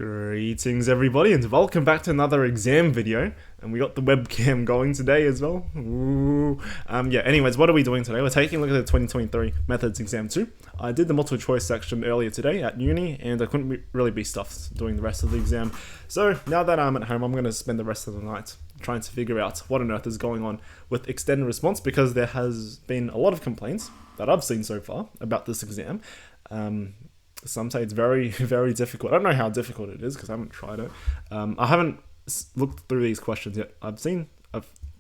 Greetings everybody and welcome back to another exam video, and we got the webcam going today as well. Anyways, what are we doing today? We're taking a look at the 2023 Methods Exam 2. I did the multiple choice section earlier today at uni and I couldn't really be stuffed doing the rest of the exam. So now that I'm at home, I'm going to spend the rest of the night trying to figure out what on earth is going on with extended response, because there has been a lot of complaints that I've seen so far about this exam. Some say it's very, very difficult. I don't know how difficult it is because I haven't tried it. I haven't looked through these questions yet. I've seen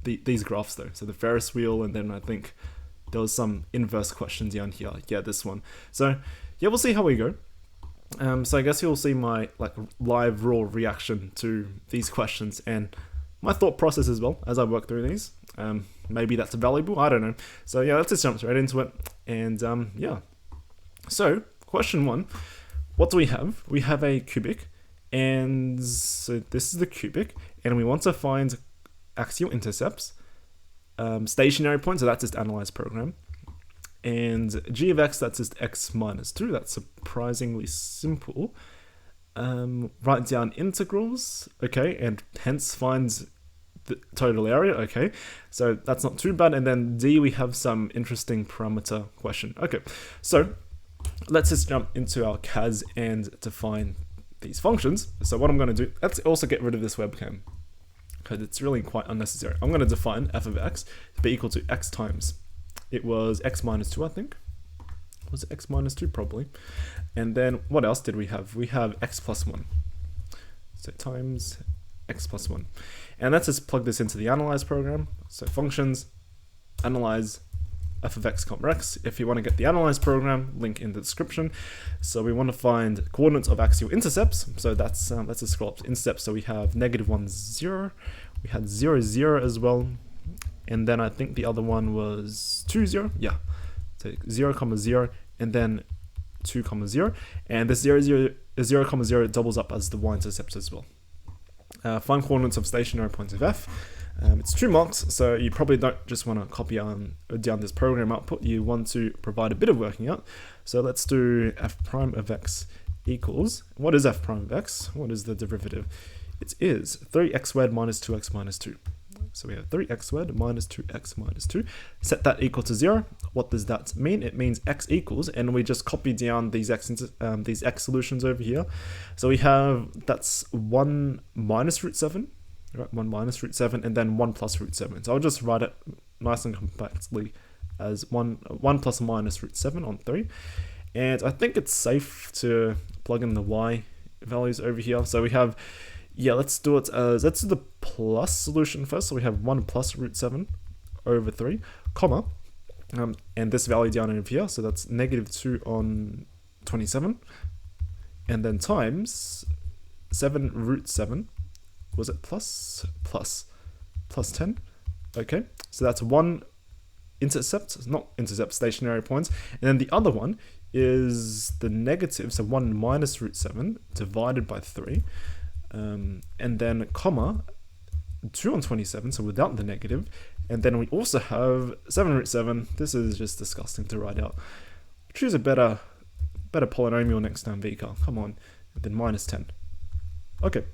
these graphs though. So the Ferris wheel, and then I think there was some inverse questions down here. Yeah, this one. So yeah, we'll see how we go. So I guess you'll see my live raw reaction to these questions and my thought process as well as I work through these. Maybe that's valuable. I don't know. So yeah, let's just jump straight into it. And yeah. So question 1, what do we have? We have a cubic, and so this is the cubic, and we want to find axial intercepts, stationary points, so that's just analyze program, and g of x, that's just x minus 2, that's surprisingly simple. Write down integrals, okay, and hence find the total area, okay, so that's not too bad. And then D, we have some interesting parameter question. Okay, so let's just jump into our CAS and define these functions. So what I'm going to do, let's also get rid of this webcam because it's really quite unnecessary. I'm going to define f of x to be equal to x times, it was x minus 2, I think. Was it x minus 2? Probably. And then what else did we have? We have x plus 1. So times x plus 1. And let's just plug this into the analyze program. So functions, analyze, f of x comma x. If you want to get the analyze program, link in the description. So we want to find coordinates of axial intercepts. So that's let's just scroll up to intercepts. So we have -1, 0. We had 0, 0 as well. And then I think the other one was 2, 0. Yeah. So 0, 0, and then 2, 0. And this 0, 0, 0, 0 doubles up as the y-intercepts as well. Find coordinates of stationary points of f. It's 2 marks, so you probably don't just want to copy down this program output. You want to provide a bit of working out. So let's do f prime of x equals, what is f prime of x? What is the derivative? It is 3x squared minus 2x minus 2. So we have 3x squared minus 2x minus 2. Set that equal to 0. What does that mean? It means x equals, and we just copy down these x solutions over here. So we have, that's 1 minus root 7. Right, 1 minus root 7, and then 1 plus root 7. So I'll just write it nice and compactly as 1 plus minus root 7 on 3. And I think it's safe to plug in the y values over here. So we have, yeah, let's do the plus solution first. So we have 1 plus root 7 over 3, comma, and this value down over here. So that's -2 on 27. And then times 7 root 7. Was it plus 10? Okay, so that's 1 intercept, not intercept, stationary points. And then the other one is the negative, so 1 minus root 7 divided by 3. And then comma, 2 on 27, so without the negative. And then we also have 7 root 7. This is just disgusting to write out. Choose a better polynomial next time, VCAA. Come on. And then minus 10. Okay.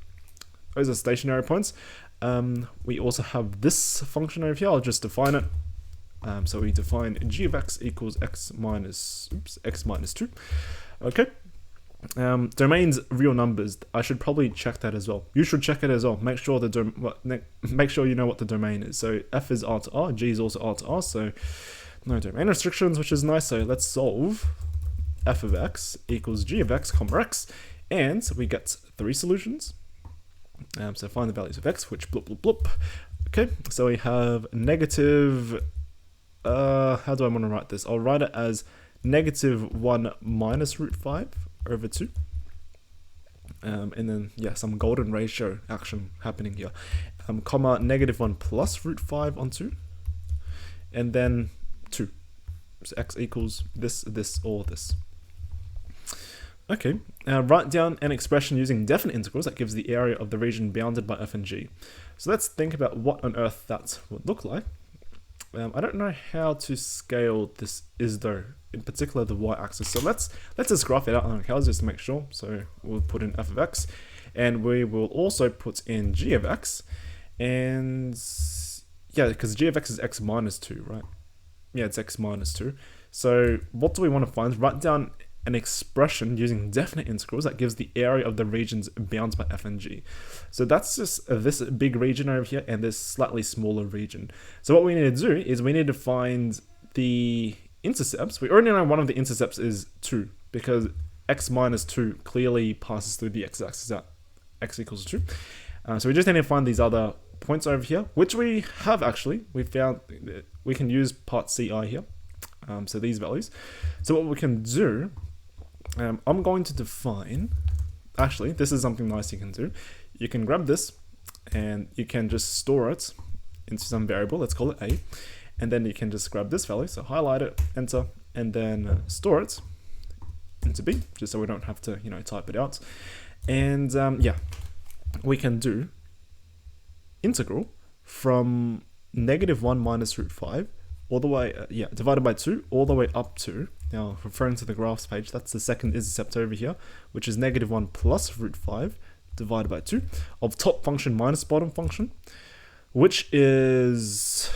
Those are stationary points. We also have this function over here. I'll just define it. So we define g of x equals x minus 2. Okay. Domains real numbers. I should probably check that as well. You should check it as well. Make sure you know what the domain is. So f is r to r, g is also r to r. So no domain restrictions, which is nice. So let's solve f of x equals g of x comma x, and we get 3 solutions. So find the values of x, which bloop, bloop, bloop. Okay, so we have negative, how do I want to write this? I'll write it as -1 minus root 5 over 2. And then, yeah, some golden ratio action happening here. Comma, -1 plus root 5 on 2. And then 2. So x equals this, or this. Okay, write down an expression using definite integrals that gives the area of the region bounded by f and g. So let's think about what on earth that would look like. I don't know how to scale this though, in particular the y-axis. So let's just graph it out on a calc just to make sure. So we'll put in f of x, And we will also put in g of x, and yeah, because g of x is x minus 2, right? Yeah, it's x minus 2. So what do we want to find? Write down an expression using definite integrals that gives the area of the regions bounded by f and g. So that's just this big region over here and this slightly smaller region. So what we need to do is we need to find the intercepts. We already know one of the intercepts is 2 because x minus 2 clearly passes through the x-axis at x equals 2. So we just need to find these other points over here, which we have actually. We found we can use part ci here. So these values. So what we can do, I'm going to define, actually, this is something nice you can do. You can grab this and you can just store it into some variable, let's call it a, and then you can just grab this value, so highlight it, enter, and then store it into b, just so we don't have to, type it out. And yeah, we can do integral from -1 minus root 5 all the way, divided by 2, all the way up to, now referring to the graphs page, that's the second intercept over here, which is -1 plus root 5 divided by 2 of top function minus bottom function, which is,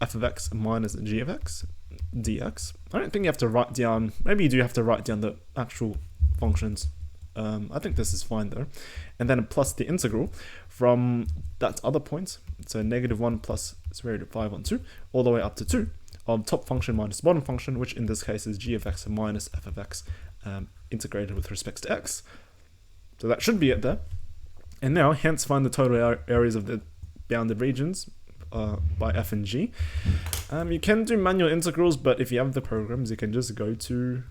f of x minus g of x dx. I don't think you have to write down, maybe you do have to write down the actual functions. I think this is fine though. And then plus the integral from that other point, so -1 plus 0 on 2, all the way up to 2 of top function minus bottom function, which in this case is g of x minus f of x integrated with respect to x. So that should be it there. And now, hence find the total areas of the bounded regions by f and g. You can do manual integrals, but if you have the programs, you can just go to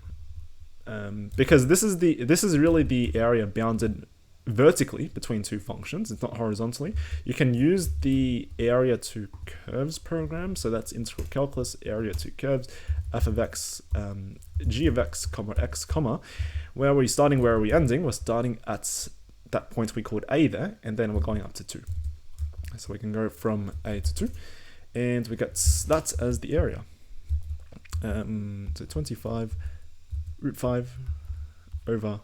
because this is really the area bounded vertically between two functions. It's not horizontally. You can use the area to curves program. So that's integral calculus, area to curves, f of x, g of x, comma x, comma. Where are we starting? Where are we ending? We're starting at that point we called a there, and then we're going up to 2. So we can go from a to 2, and we get that as the area. So 25 root 5 over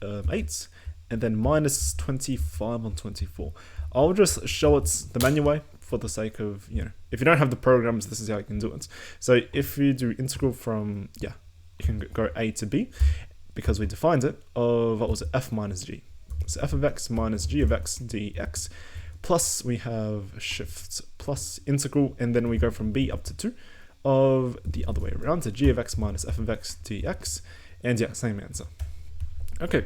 8, and then minus 25 on 24. I'll just show it the manual way for the sake of, if you don't have the programs, this is how you can do it. So if you do integral from, you can go a to b, because we defined it, of, what was it, f minus g. So f of x minus g of x dx, plus we have shift plus integral, and then we go from b up to 2 of the other way around, to g of x minus f of x dx, and same answer. Okay,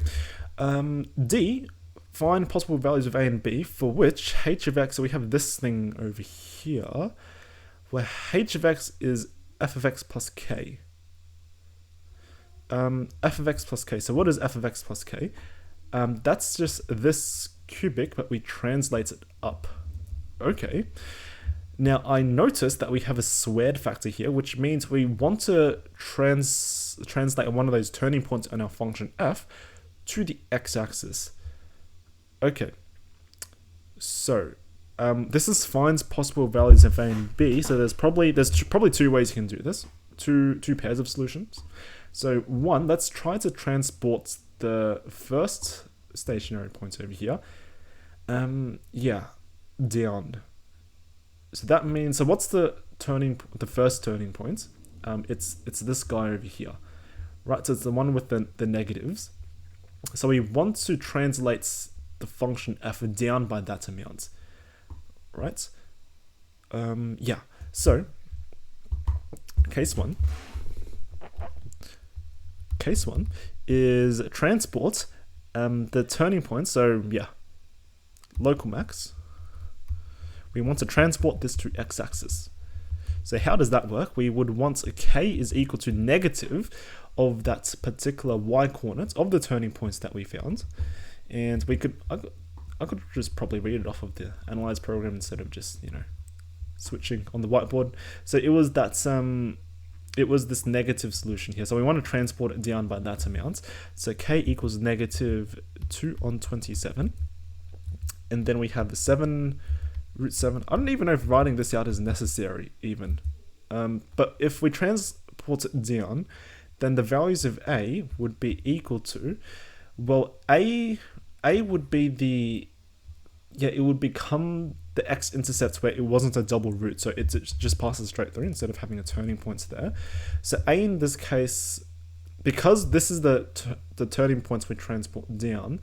D, find possible values of a and b for which h of x, so we have this thing over here, where h of x is f of x plus k. F of x plus k, so what is f of x plus k? That's just this cubic, but we translate it up. Okay. Now, I noticed that we have a squared factor here, which means we want to translate one of those turning points on our function f to the x-axis. Okay. So, this finds possible values of a and b, so there's probably 2 ways you can do this. Two pairs of solutions. So, one, let's try to transport the first stationary point over here. Down. So that means, so what's the first turning point? It's this guy over here, right? So it's the one with the negatives. So we want to translate the function f down by that amount, right? So case one is transport the turning point. So local max. We want to transport this to x-axis. So how does that work? We would want k is equal to negative of that particular y-coordinate of the turning points that we found. And I could just probably read it off of the analyze program instead of just, switching on the whiteboard. So it was this negative solution here. So we want to transport it down by that amount. So k equals negative 2 on 27. And then we have the 7 root 7. I don't even know if writing this out is necessary even. But if we transport it down, then the values of a would be equal to, well, a A would be it would become the x-intercept where it wasn't a double root, so it just passes straight through instead of having a turning point there. So A in this case, because this is the turning points we transport down,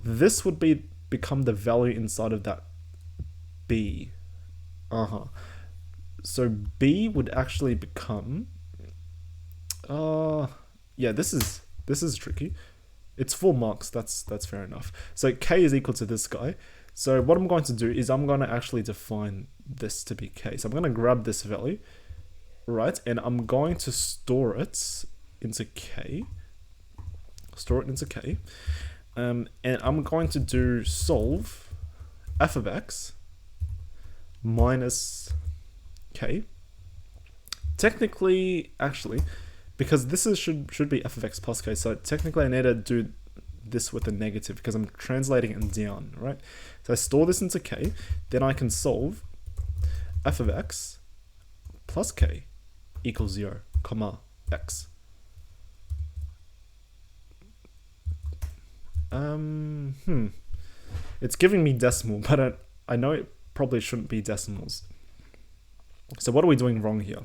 this would become the value inside of that B. So B would actually become, yeah, this is tricky. It's 4 marks, that's fair enough. So K is equal to this guy. So what I'm going to do is I'm going to actually define this to be K. So I'm going to grab this value, right? And I'm going to store it into K. And I'm going to do solve f of x minus K. Technically, actually, because this should be f of x plus K, so technically I need to do this with a negative because I'm translating it down, right? So I store this into K, then I can solve f of x plus K equals 0, comma, x. It's giving me decimal, but I know it probably shouldn't be decimals. So what are we doing wrong here?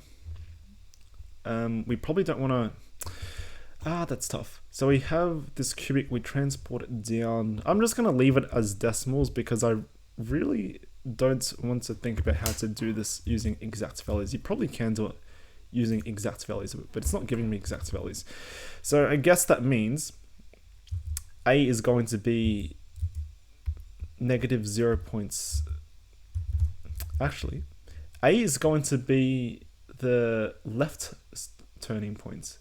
We probably don't want to... that's tough. So we have this cubic, we transport it down. I'm just going to leave it as decimals because I really don't want to think about how to do this using exact values. You probably can do it using exact values, but it's not giving me exact values. So I guess that means A is going to be negative 0 points. Actually, A is going to be the left turning point.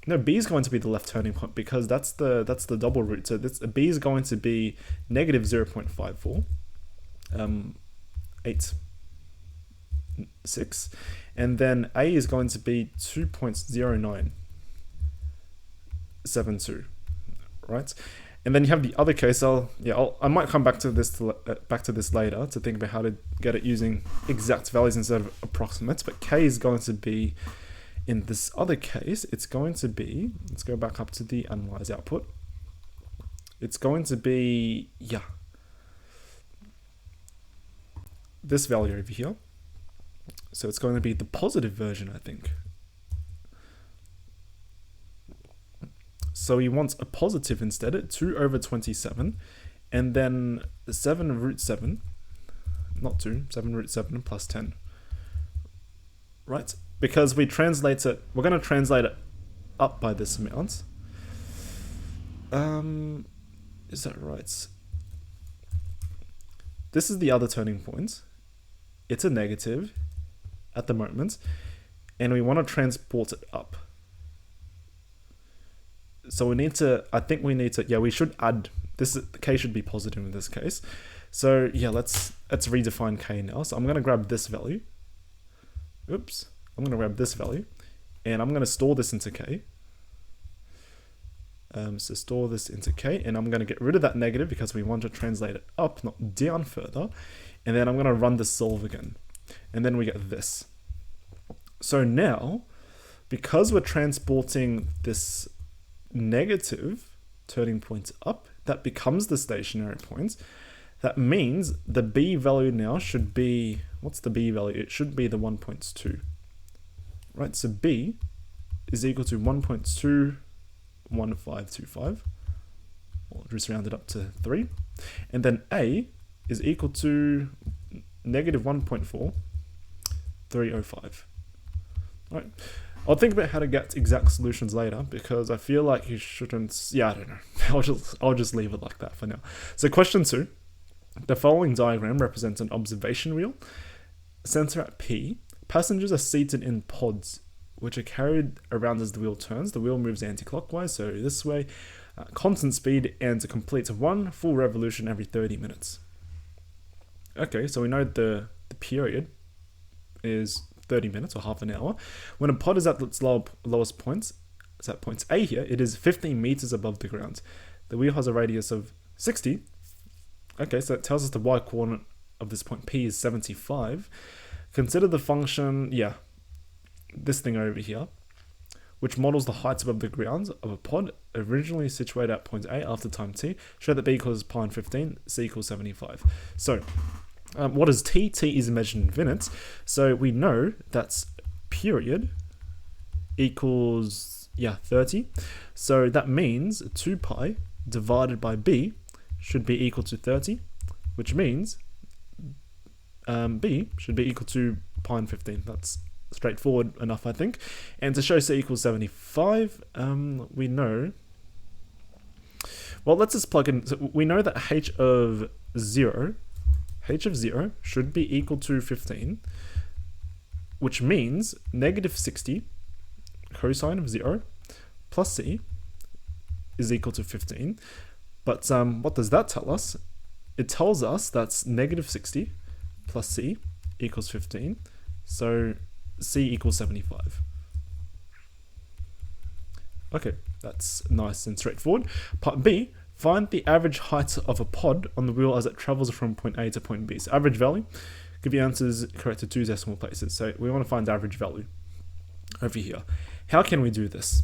No, B is going to be the left turning point because that's the double root. So this B is going to be negative 0.54, 86, and then A is going to be 2.0972, right? And then you have the other case. I might come back to this later to think about how to get it using exact values instead of approximates. But K is going to be, in this other case, it's going to be, let's go back up to the analyze output. It's going to be, this value over here. So it's going to be the positive version, I think. So he wants a positive instead, 2 over 27, and then 7 root 7, not 2, 7 root 7 plus 10, right? Because we're going to translate it up by this amount. Is that right? This is the other turning point. It's a negative at the moment, and we want to transport it up. So we should add, the K should be positive in this case. So yeah, let's redefine K now. So I'm going to grab this value. Oops. I'm going to grab this value, and I'm going to store this into K. So store this into K, and I'm going to get rid of that negative because we want to translate it up, not down further. And then I'm going to run the solve again. And then we get this. So now, because we're transporting this negative turning point up, that becomes the stationary point. That means the B value now should be, what's the B value? It should be the 1.2. Right, so B is equal to 1.21525. We'll just round it up to 3. And then A is equal to negative 1.4305. Right. I'll think about how to get exact solutions later because I feel like you shouldn't. I don't know. I'll just leave it like that for now. So question 2. The following diagram represents an observation wheel. Center at P. Passengers are seated in pods, which are carried around as the wheel turns. The wheel moves anti-clockwise, so this way, constant speed, and completes 1 full revolution every 30 minutes. Okay, so we know the period is 30 minutes or half an hour. When a pod is at its lowest points, so at point A here, it is 15 meters above the ground. The wheel has a radius of 60. Okay, so it tells us the y-coordinate of this point P is 75. Consider the function, this thing over here. which models the heights above the ground of a pod originally situated at point A after time t. Show that b equals pi and 15, c equals 75. So, what is t? T is measured in minutes. So we know that's period equals, 30. So that means 2 pi divided by b should be equal to 30, which means b should be equal to pi and 15. That's straightforward enough, I think. And to show c equals 75, we know, well, let's just plug in. So we know that h of 0 should be equal to 15, which means negative 60 cosine of 0 plus c is equal to 15. But what does that tell us? It tells us that's negative 60 plus c equals 15. So c equals 75. Okay, that's nice and straightforward. Part B, find the average height of a pod on the wheel as it travels from point A to point B. So average value, give your answers correct to 2 decimal places. So we want to find the average value over here. How can we do this?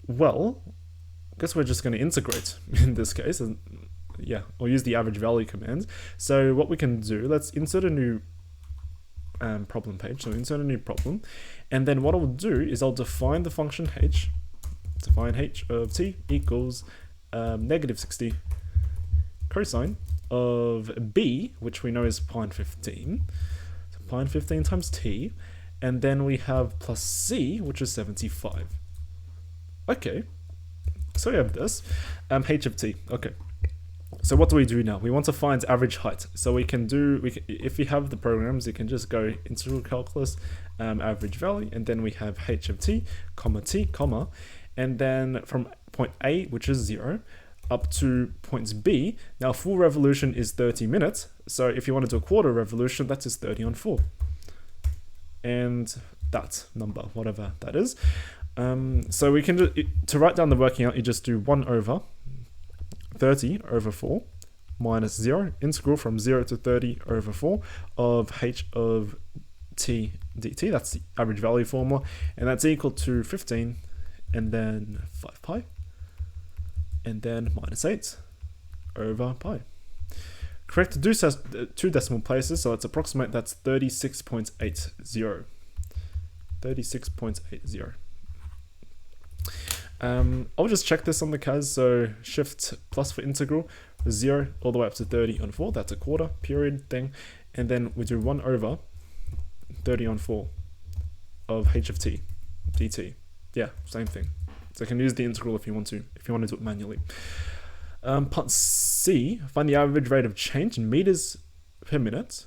Well, I guess we're just going to integrate in this case. And or use the average value command. So what we can do, let's insert a new problem page. So insert a new problem. And then what I'll do is I'll define the function h. Define h of t equals negative 60 cosine of b, which we know is pi and 15. So pi and 15 times t. And then we have plus c, which is 75. Okay. So we have this. H of t. Okay. So what do we do now? We want to find average height. So we can if you have the programs, you can just go integral calculus, average value, and then we have h of t, comma, and then from point A, which is 0, up to point B. Now, full revolution is 30 minutes. So if you want to do a quarter revolution, that's just 30 on 4. And that number, whatever that is. So we can to write down the working out, you just do 1 over 30 over 4 minus 0, integral from 0 to 30 over 4 of h of t dt. That's the average value formula, and that's equal to 15, and then 5 pi, and then minus 8 over pi. Correct to 2 decimal places, so let's approximate, that's 36.80. 36.80. I'll just check this on the CAS, so shift plus for integral, 0 all the way up to 30 on 4, that's a quarter period thing, and then we do 1 over 30 on 4 of h of t dt. Yeah, same thing. So you can use the integral if you want to do it manually. Part C, find the average rate of change in meters per minute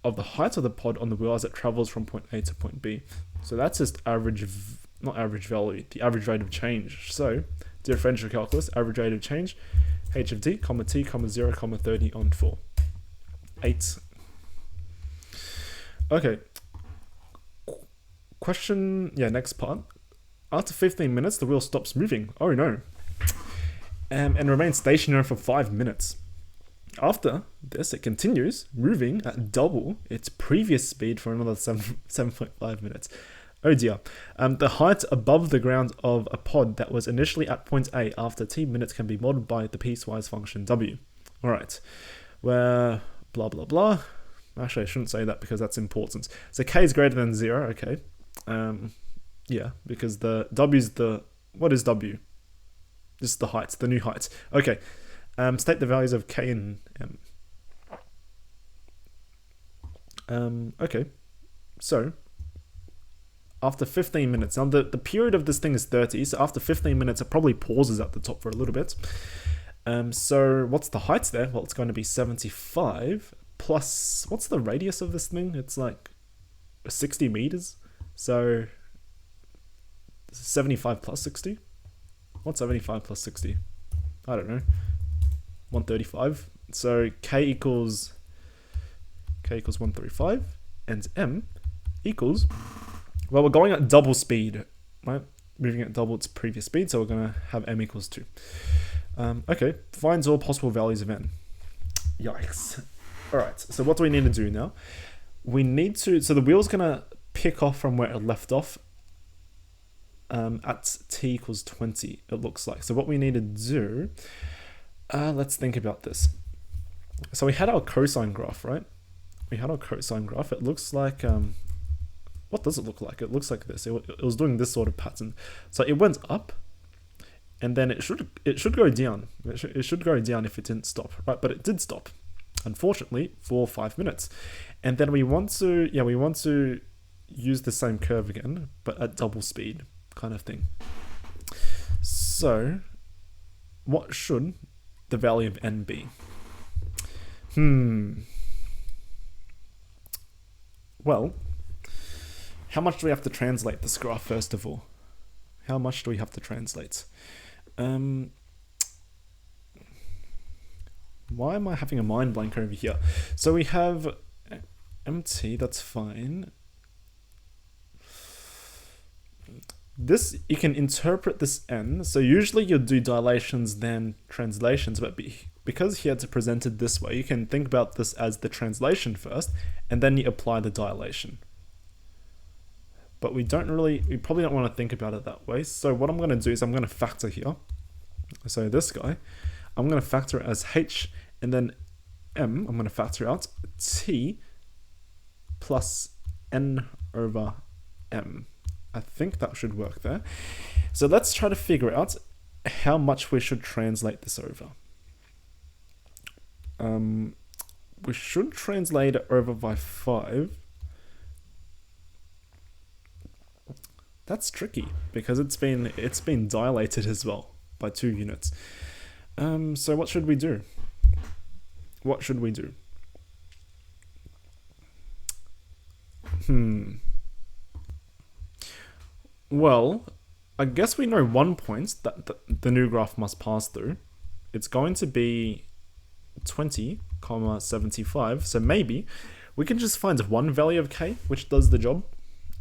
of the height of the pod on the wheel as it travels from point A to point B. So that's just not average value, the average rate of change. So differential calculus, average rate of change, h of t, 0, 30 on 4. 8. Okay. Question, next part. After 15 minutes, the wheel stops moving. Oh no. And remains stationary for 5 minutes. After this, it continues moving at double its previous speed for another 7.5 minutes. Oh dear. The height above the ground of a pod that was initially at point A after t minutes can be modeled by the piecewise function w. Alright. Where blah blah blah. Actually, I shouldn't say that because that's important. So k is greater than 0, okay. Because the w's what is w? This is the height, the new height. Okay. State the values of k and m. Okay. So after 15 minutes, now the period of this thing is 30, so after 15 minutes it probably pauses at the top for a little bit. So what's the height there? Well, it's going to be 75 plus, what's the radius of this thing? It's like 60 meters. So 75 plus 60? What's 75 plus 60? I don't know. 135. So k equals 135, and m equals, well, we're going at double speed, right? Moving at double its previous speed, so we're going to have m equals 2. Okay, finds all possible values of n. Yikes. Alright, so what do we need to do now? we need to, so the wheel's gonna pick off from where it left off at t equals 20, it looks like. So what we need to do, let's think about this. So we had our cosine graph, right? We had our cosine graph. It looks like, what does it look like? It looks like this. It was doing this sort of pattern. So it went up, and then it should go down. It should go down if it didn't stop, right? But it did stop, unfortunately, for 5 minutes. And then we want to use the same curve again, but at double speed, kind of thing. So what should the value of n be? Well, how much do we have to translate this graph first of all? How much do we have to translate? Why am I having a mind blank over here? So we have mt, that's fine. This, you can interpret this n. So usually you'll do dilations then translations, but because here it's presented this way, you can think about this as the translation first, and then you apply the dilation. But we probably don't want to think about it that way. So what I'm going to do is I'm going to factor here. So this guy, I'm going to factor it as h, and then m, I'm going to factor out t plus n over m. I think that should work there. So let's try to figure out how much we should translate this over. We should translate it over by 5. That's tricky because it's been dilated as well by 2 units. So what should we do? What should we do? Well, I guess we know 1 point that the new graph must pass through. It's going to be 20,75. So maybe we can just find one value of k, which does the job.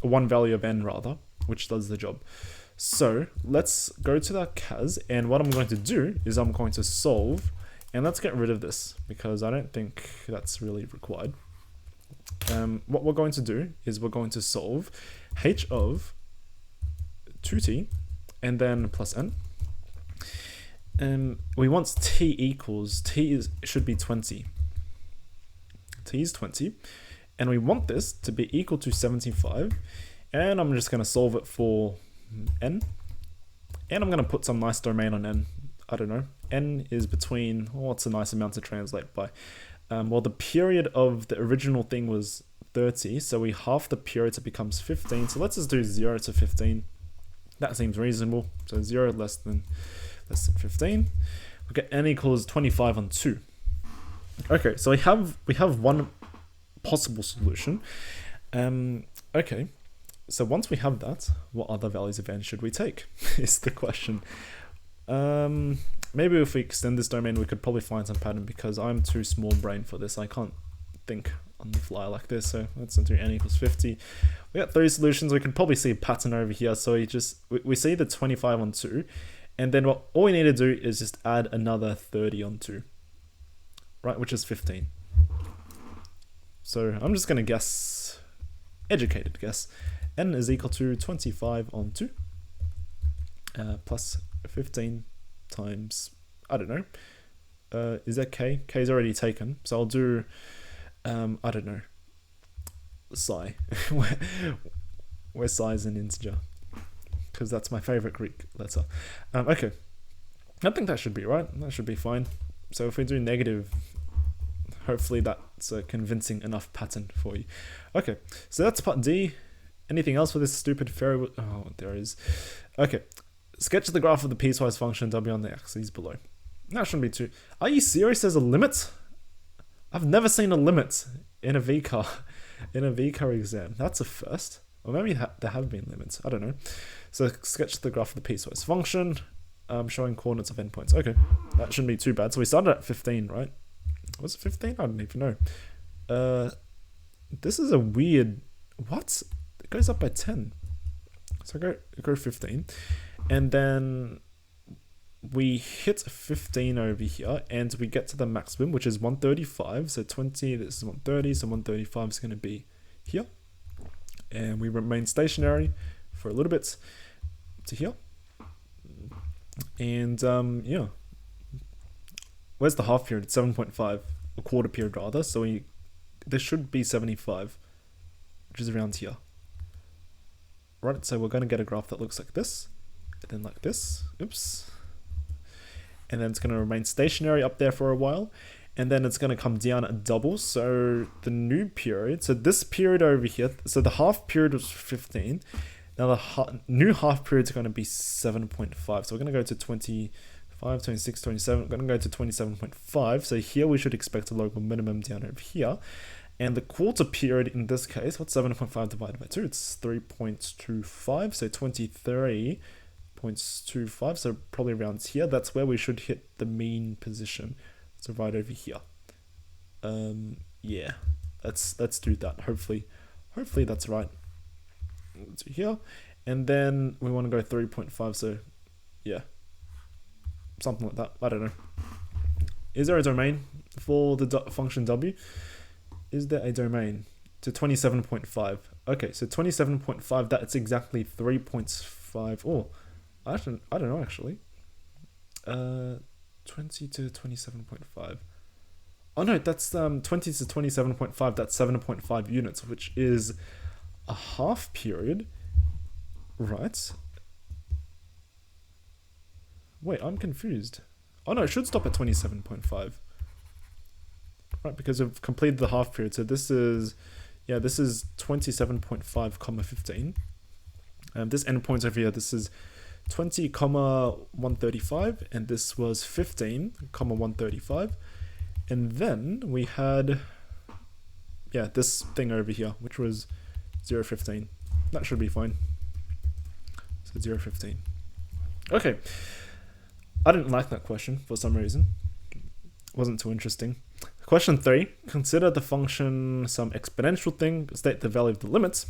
Or one value of n, rather, which does the job. So let's go to that cas, and what I'm going to do is I'm going to solve, and let's get rid of this because I don't think that's really required. What we're going to do is we're going to solve h of 2t and then plus n. We want should be 20. T is 20, and we want this to be equal to 75, and I'm just going to solve it for n, and I'm going to put some nice domain on n. I don't know, n is between, what's a nice amount to translate by? Well, the period of the original thing was 30, so we half the period, so it becomes 15. So let's just do 0 to 15. That seems reasonable. So 0 less than 15. We get n equals 25 on 2. Okay, so we have one possible solution. Okay, so once we have that, what other values of n should we take? Is the question. Maybe if we extend this domain, we could probably find some pattern because I'm too small brain for this. I can't think on the fly like this. So let's do n equals 50. We got 3 solutions. We can probably see a pattern over here. So we see the 25 on 2. And then all we need to do is just add another 30 on 2. Right, which is 15. So I'm just going to guess, educated guess, n is equal to 25 on 2 plus 15 times, I don't know, is that k? K is already taken, so I'll do, I don't know, psi, where psi is an integer, because that's my favorite Greek letter. Okay, I think that should be right, that should be fine. So if we do negative, hopefully that's a convincing enough pattern for you. Okay, so that's part D. Anything else for this stupid fairy? Oh, there is. Okay, sketch the graph of the piecewise function W on the axes below. That shouldn't be too... Are you serious? There's a limit? I've never seen a limit in a VCAA exam. That's a first. Or maybe there have been limits. I don't know. So sketch the graph of the piecewise function, showing coordinates of endpoints. Okay, that shouldn't be too bad. So we started at 15, right? Was it 15? I don't even know. This is a weird... What? It goes up by 10. So go 15. And then we hit 15 over here, and we get to the maximum, which is 135. So 20, this is 130, so 135 is going to be here, and we remain stationary for a little bit to here. And yeah, where's the half period? It's 7.5, a quarter period rather. So this should be 75, which is around here. Right, so we're going to get a graph that looks like this, and then like this. Oops. And then it's going to remain stationary up there for a while, and then it's going to come down a double. So the new period, so this period over here, so the half period was 15. Now the new half period is going to be 7.5. So we're going to go to 25, 26, 27. We're going to go to 27.5. So here we should expect a local minimum down over here. And the quarter period in this case, what's 7.5 divided by 2? It's 3.25. So 23.25. So probably around here. That's where we should hit the mean position. So right over here. Yeah, let's do that. Hopefully that's right. To here, and then we want to go 3.5. So yeah, something like that. I don't know. Is there a domain for the function w? Is there a domain to 27.5? Okay, so 27.5. That's exactly 3.5. Oh, I don't know actually. 20 to 27.5. Oh no, that's 20 to 27.5. That's 7.5 units, which is a half period, right? Wait, I'm confused. Oh no, it should stop at 27.5. Right, because we've completed the half period. So this is, yeah, this is 27.5 comma 15. This endpoint over here, this is 20 comma 135, and this was 15 comma 135. And then we had, yeah, this thing over here, which was 0.15. That should be fine. So 0.15. Okay. I didn't like that question for some reason. It wasn't too interesting. Question 3. Consider the function some exponential thing. State the value of the limits.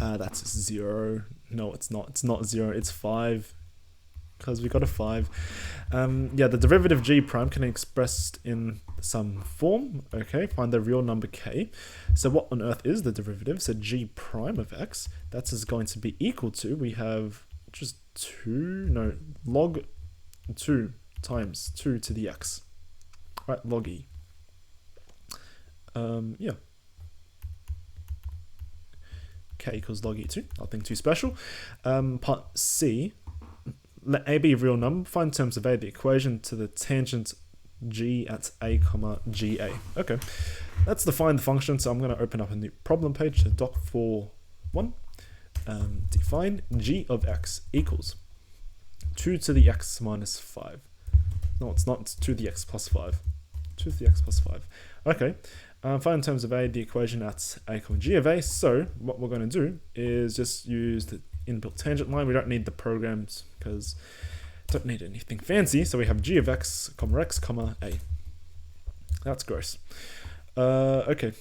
That's 0. No, it's not. It's not 0. It's 5. Because we got a 5. Yeah, the derivative g prime can be expressed in some form. Okay, find the real number k. So what on earth is the derivative? So g prime of x, that is going to be equal to, we have just log 2 times 2 to the x. Right, log e. Yeah. K equals log e2, nothing too special. Part C. Let a be a real number. Find in terms of a the equation to the tangent g at a comma ga. Okay, let's define the function. So I'm going to open up a new problem page. So doc for 1. Define g of x equals 2 to the x minus 5. No, it's not. It's 2 to the x plus 5. 2 to the x plus 5. Okay. Find in terms of a the equation at a comma g of a. So what we're going to do is just use the inbuilt tangent line. We don't need the programs because don't need anything fancy. So we have g of x, comma a. That's gross. Okay.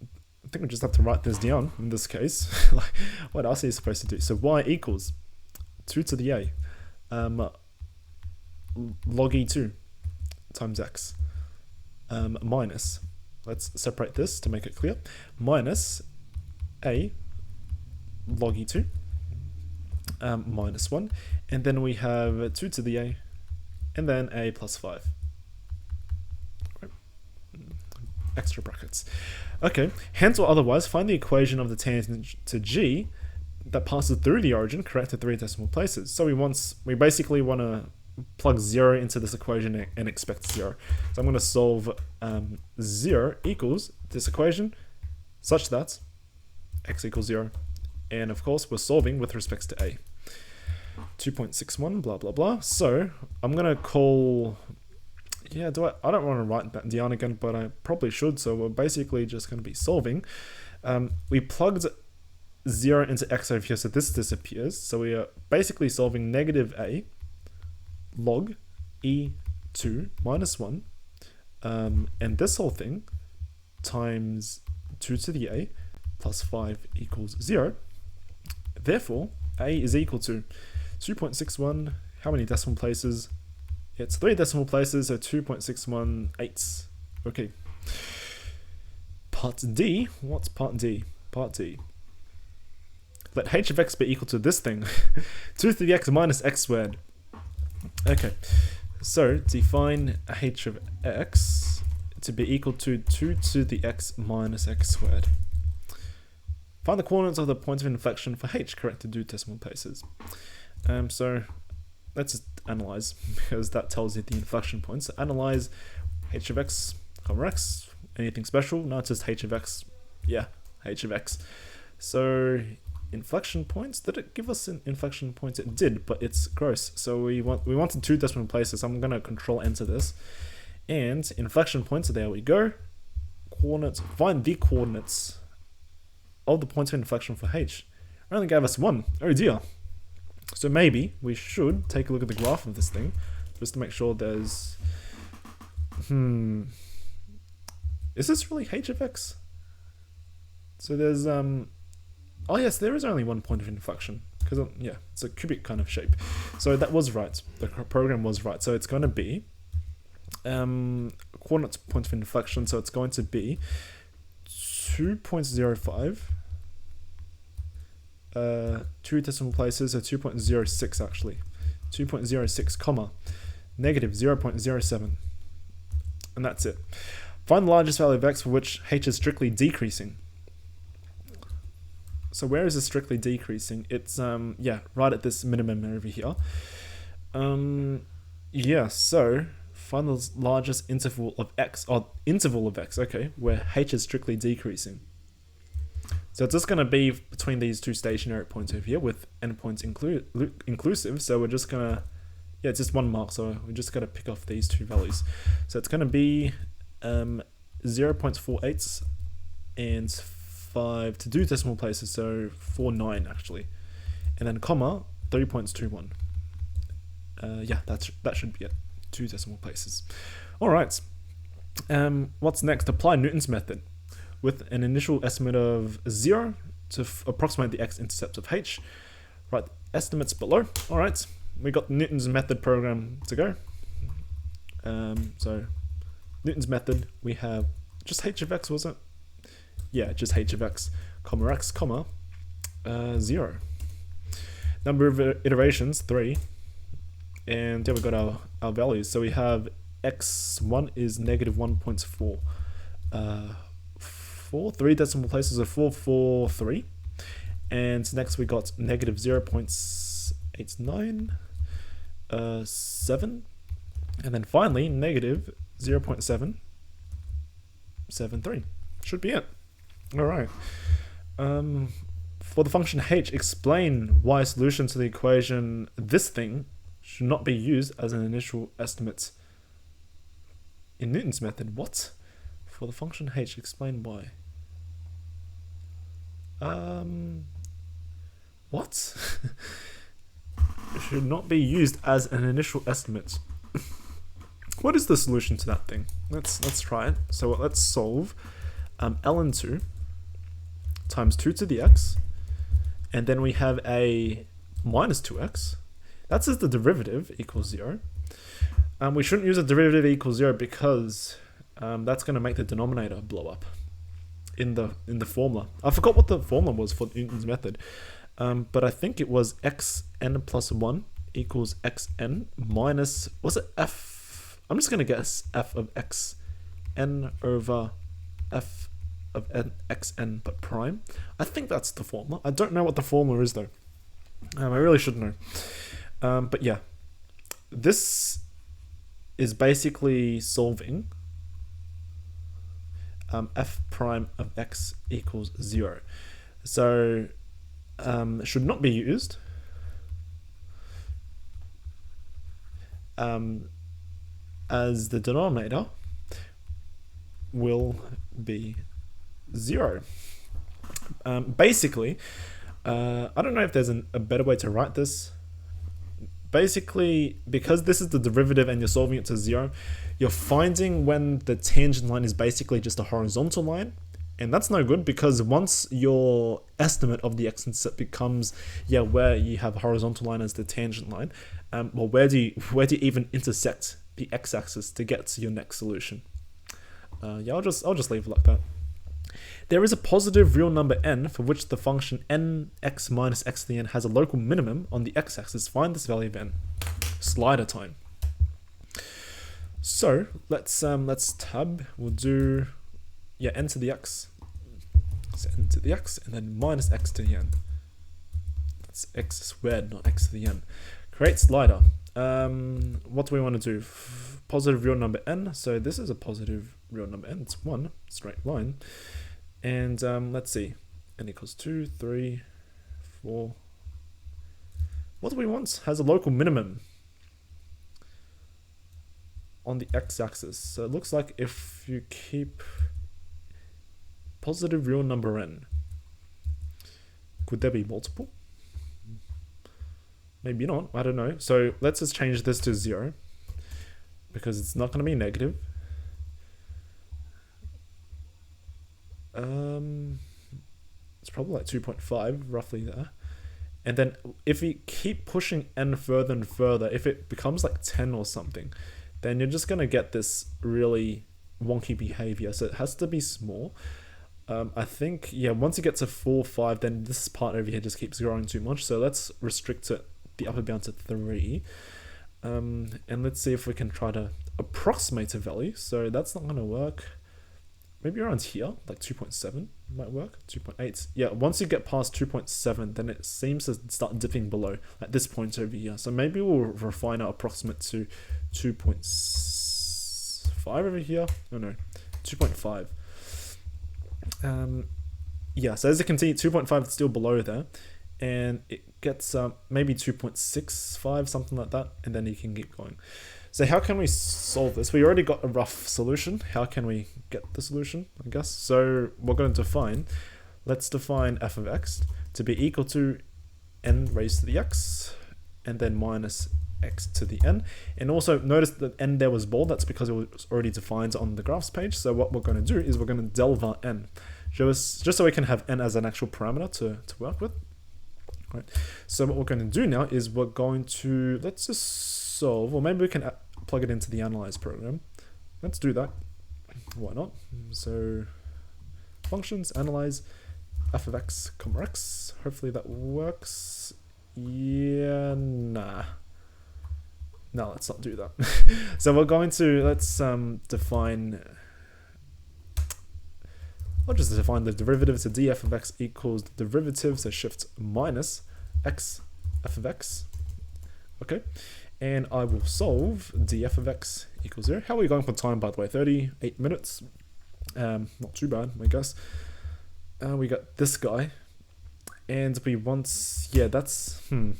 I think we just have to write this down in this case. Like, what else are you supposed to do? So y equals 2 to the a log e2 times x minus, let's separate this to make it clear, minus a log e2 minus 1, and then we have 2 to the a, and then a plus 5. Right. Extra brackets. Okay, hence or otherwise, find the equation of the tangent to g that passes through the origin, correct to 3 decimal places. So we basically want to plug 0 into this equation and expect 0. So I'm going to solve 0 equals this equation such that x equals 0. And of course, we're solving with respect to a. 2.61, blah, blah, blah. So I'm going to call, yeah, I don't want to write that down again, but I probably should. So we're basically just going to be solving. We plugged 0 into x over here, so this disappears. So we are basically solving negative a log e2 minus 1, and this whole thing times 2 to the a plus 5 equals 0. Therefore, a is equal to 2.61, how many decimal places? It's 3 decimal places, so 2.618. Okay. part D. What's part D? Part D. Let h of x be equal to this thing. 2 to the x minus x squared. Okay, so define h of x to be equal to 2 to the x minus x squared. Find the coordinates of the point of inflection for h correct to do decimal places. So let's just analyze, because that tells you the inflection points. So analyze h of x, comma x, anything special? No, it's just h of x. Yeah, h of x. So inflection points, did it give us an inflection points? It did, but it's gross. So we wanted 2 decimal places. So I'm gonna control enter this. And inflection points, so there we go. Coordinates, find the coordinates of the point of inflection for h. It only gave us 1. Oh dear. So maybe we should take a look at the graph of this thing, just to make sure there's... Is this really h of x? So there's... Oh yes, there is only 1 point of inflection, because yeah, it's a cubic kind of shape. So that was right. The program was right. So it's going to be coordinates point of inflection. So it's going to be 2.05. 2 decimal places, so 2.06 actually. 2.06 comma negative 0.07, and that's it. Find the largest value of x for which h is strictly decreasing. So where is it strictly decreasing? It's yeah, right at this minimum over here. Yeah, so find the largest interval of x, or interval of x, okay, where h is strictly decreasing. So it's just going to be between these two stationary points over here with endpoints inclusive. So we're just going to, yeah, it's just 1 mark. So we're just going to pick off these 2 values. So it's going to be 0.48 and 5 to do decimal places. So 49 actually. And then comma 3.21. Yeah, that should be it. 2 decimal places. All right. What's next? Apply Newton's method. With an initial estimate of 0 to approximate the x-intercept of h. Write estimates below. Alright, we got Newton's method program to go. So, Newton's method, we have just h of x, was it? Yeah, just h of x, comma, 0. Number of iterations, 3. And yeah, we got our values. So we have x1 is negative 1.4. 3 decimal places of 443, and next we got negative 0.89, 7, and then finally negative 0.773. Should be it. All right. For the function h, explain why a solution to the equation this thing should not be used as an initial estimate in Newton's method. What? For the function h, explain why. What? It should not be used as an initial estimate. What is the solution to that thing? Let's try it. So let's solve ln2 times 2 to the x, and then we have a minus 2x. That says the derivative equals 0. We shouldn't use a derivative equals 0 because that's going to make the denominator blow up in the formula. I forgot what the formula was for Newton's method, but I think it was xn plus 1 equals xn minus, was it f? I'm just going to guess f of xn over f of xn but prime. I think that's the formula. I don't know what the formula is though. I really should know. But yeah, this is basically solving f prime of x equals 0. So it should not be used as the denominator will be 0. Basically, I don't know if there's a better way to write this. Basically, because this is the derivative and you're solving it to 0, you're finding when the tangent line is basically just a horizontal line, and that's no good because once your estimate of the x-intercept becomes where you have a horizontal line as the tangent line, well, where do you even intersect the x-axis to get to your next solution? Yeah, I'll just leave it like that. There is a positive real number n for which the function nx minus x to the n has a local minimum on the x-axis. Find this value of n. Slider time. So let's tab. We'll do n to the x. So n to the x and then minus x to the n. That's x squared, not x to the n. Create slider. What do we want to do? Positive real number n. So this is a positive real number n. It's 1 straight line. And let's see. N equals 2, 3, 4. What do we want? Has a local minimum on the x-axis. So it looks like if you keep positive real number n, could there be multiple? Maybe not, I don't know. So let's just change this to 0 because it's not going to be negative. It's probably like 2.5 roughly there. And then if we keep pushing n further and further, if it becomes like 10 or something, then you're just going to get this really wonky behavior. So it has to be small. I think, yeah, once you get to 4, 5, then this part over here just keeps growing too much. So let's restrict it, the upper bound to 3. And let's see if we can try to approximate a value. So that's not going to work. Maybe around here, like 2.7 might work. 2.8. Yeah, once you get past 2.7, then it seems to start dipping below at this point over here. So maybe we'll refine our approximate to 2.5 over here. Oh no, 2.5. Yeah, so as you can see, 2.5 is still below there, and it gets maybe 2.65, something like that, and then you can keep going. So how can we solve this? We already got a rough solution. How can we get the solution, I guess? So we're going to define, let's define f of x to be equal to n raised to the x, and then minus x to the n. And also notice that n there was bold. That's because it was already defined on the graphs page. So what we're going to do is we're going to delve our n, just so we can have n as an actual parameter to work with. All right. So what we're going to do now is we're going to, let's just solve, or maybe we can plug it into the analyze program. Let's do that. Why not? So functions, analyze, f of x, comma x. Hopefully that works. Yeah, nah. No, let's not do that. So we're going to, let's define, I'll just define the derivative. So df of x equals the derivative, so shift minus x f of x. Okay. And I will solve df of x equals 0. How are we going for time, by the way? 38 minutes. Not too bad, I guess. We got this guy. And we want, yeah, that's, yeah,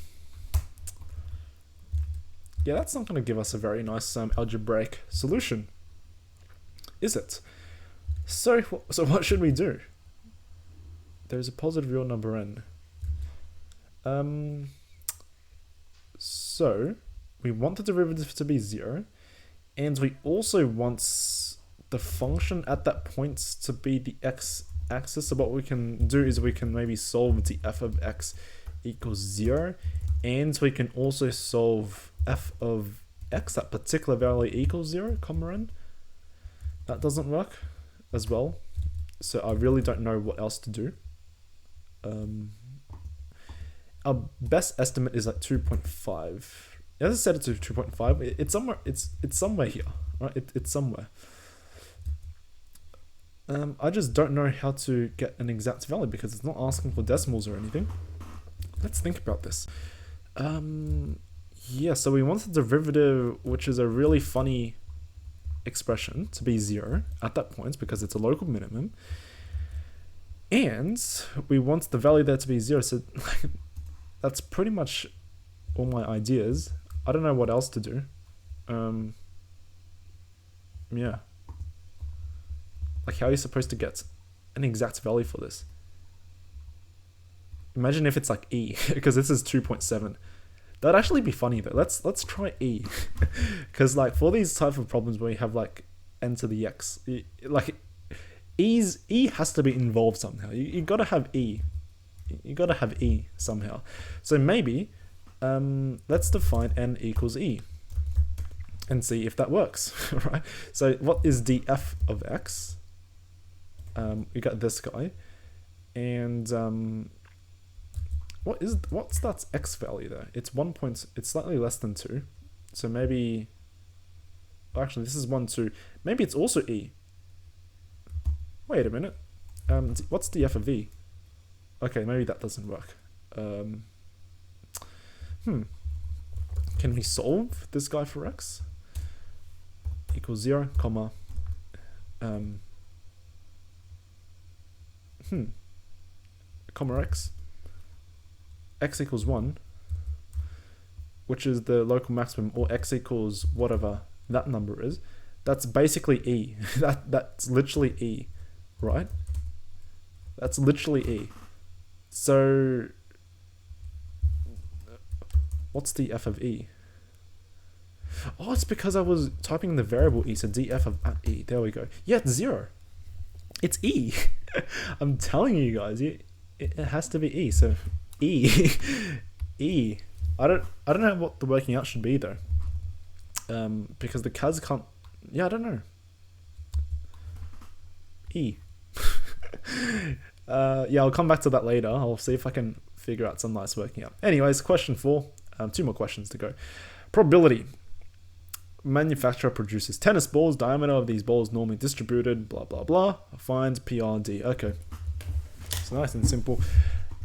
that's not going to give us a very nice algebraic solution, is it? So what should we do? There's a positive real number n. So we want the derivative to be 0, and we also want the function at that point to be the x-axis. So what we can do is we can maybe solve the f of x equals 0, and we can also solve f of x, that particular value equals 0, comma n. That doesn't work as well. So I really don't know what else to do. Our best estimate is like 2.5. As I said, it's 2.5. It's somewhere. It's somewhere here, right? It's somewhere. I just don't know how to get an exact value because it's not asking for decimals or anything. Let's think about this. Yeah. So we want the derivative, which is a really funny expression, to be 0 at that point because it's a local minimum, and we want the value there to be 0. So that's pretty much all my ideas. I don't know what else to do. Yeah. Like, how are you supposed to get an exact value for this? Imagine if it's like e, because this is 2.7. That'd actually be funny though. Let's try e, because like for these type of problems where you have like n to the x, like e has to be involved somehow. You gotta have e. You gotta have e somehow. So maybe let's define n equals e and see if that works. Right? So what is df of x? We got this guy, and what's that x value there? It's 1 point. It's slightly less than 2, so maybe. Actually, this is 1 2. Maybe it's also e. Wait a minute. What's the f of e? Okay, maybe that doesn't work. Can we solve this guy for x? Equals 0, comma. Comma x. X equals 1, which is the local maximum, or x equals whatever that number is. That's basically e. That's literally e, right? That's literally e. So what's the f of e? Oh, it's because I was typing in the variable e, so df of at e. There we go. Yeah, it's 0. It's e. I'm telling you guys, it has to be e. So e, e. I don't know what the working out should be though. Because the CAS can't. Yeah, I don't know. E. Yeah, I'll come back to that later. I'll see if I can figure out some nice working out. Anyways, question 4. 2 more questions to go. Probability. Manufacturer produces tennis balls. Diameter of these balls normally distributed. Blah blah blah. Find PRD. Okay, it's nice and simple.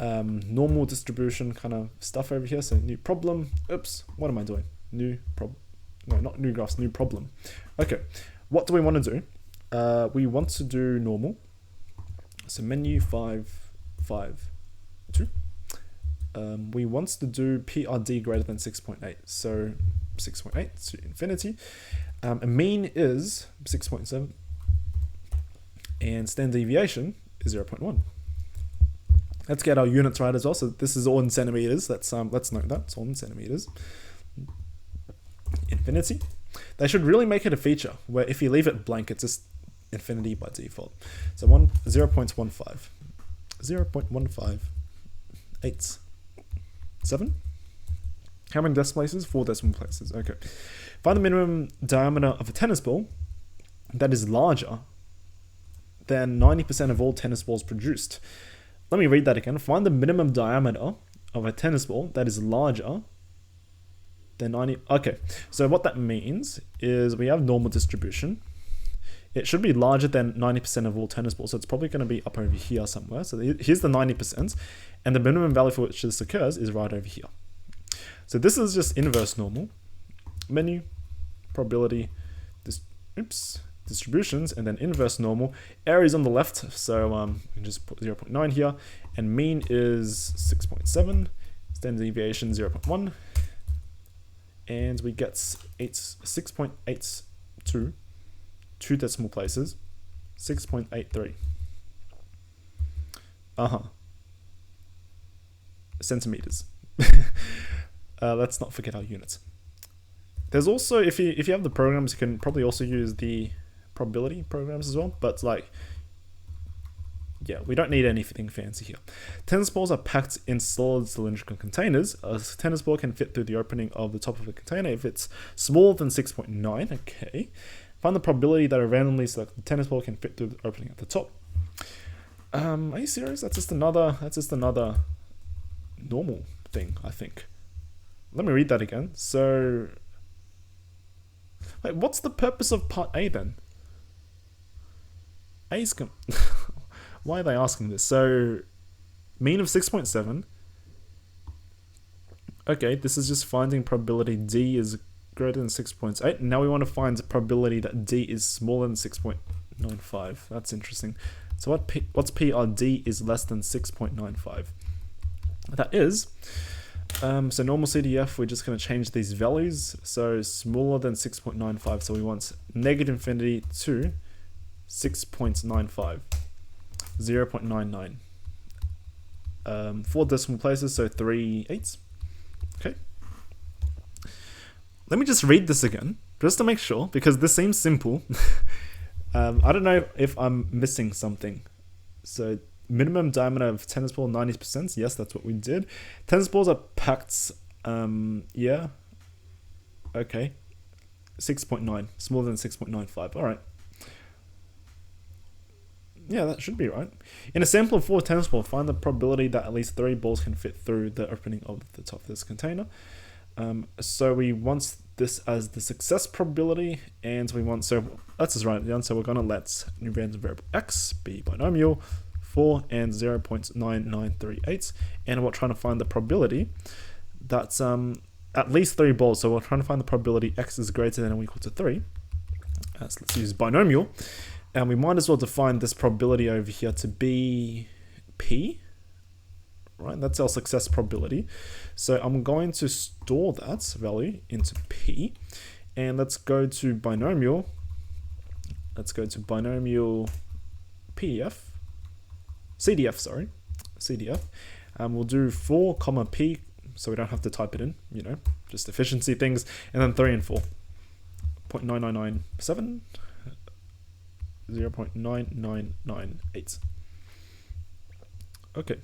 Normal distribution kind of stuff over here. So new problem. Oops. What am I doing? New problem. No, not new graphs. New problem. Okay. What do we want to do? We want to do normal. So menu 5 5 2. We want to do PRD greater than 6.8. So 6.8 to infinity. A mean is 6.7. And standard deviation is 0.1. Let's get our units right as well. So this is all in centimeters. Let's note that it's all in centimeters. Infinity. They should really make it a feature where if you leave it blank, it's just infinity by default. So 0.15. 0.15. 8. 7. How many decimal places? 4 decimal places. Okay. Find the minimum diameter of a tennis ball that is larger than 90% of all tennis balls produced. Let me read that again. Find the minimum diameter of a tennis ball that is larger than 90. Okay. So what that means is we have normal distribution. It should be larger than 90% of all tennis balls. So it's probably going to be up over here somewhere. So here's the 90%. And the minimum value for which this occurs is right over here. So this is just inverse normal. Menu, probability, distributions, and then inverse normal. Area is on the left, so we can just put 0.9 here. And mean is 6.7. Standard deviation 0.1. And we get 6.82. 2 decimal places. 6.83. Centimeters. Let's not forget our units. There's also, if you have the programs, you can probably also use the probability programs as well. But like, yeah, we don't need anything fancy here. Tennis balls are packed in solid cylindrical containers. A tennis ball can fit through the opening of the top of a container if it's smaller than 6.9. Okay. Find the probability that a randomly selected tennis ball can fit through the opening at the top. Are you serious? That's just another normal thing, I think. Let me read that again. So, wait, what's the purpose of part A then? A's why are they asking this? So, mean of 6.7. Okay, this is just finding probability D is greater than 6.8. Now we want to find the probability that D is smaller than 6.95. That's interesting. So what's PRD is less than 6.95? That is, so normal CDF, we're just going to change these values. So smaller than 6.95. So we want negative infinity to 6.95. 0.99. 4 decimal places, so 3 eighths. Okay. Let me just read this again, just to make sure, because this seems simple. I don't know if I'm missing something. So minimum diameter of tennis ball 90%. Yes, that's what we did. Tennis balls are packed. Yeah. Okay. 6.9, smaller than 6.95. All right. Yeah, that should be right. In a sample of 4 tennis balls, find the probability that at least 3 balls can fit through the opening of the top of this container. So we want this as the success probability, and we want, so let's just write it down. So we're going to let new random variable x be binomial 4 and 0.9938, and we're trying to find the probability that's at least 3 balls. So we're trying to find the probability x is greater than or equal to 3. So let's use binomial. And we might as well define this probability over here to be p, right? That's our success probability. So I'm going to store that value into p, and let's go to binomial. Let's go to binomial CDF. We'll do 4 comma p, so we don't have to type it in, just efficiency things, and then 3 and 4. 0.9997. 0.9998. Okay.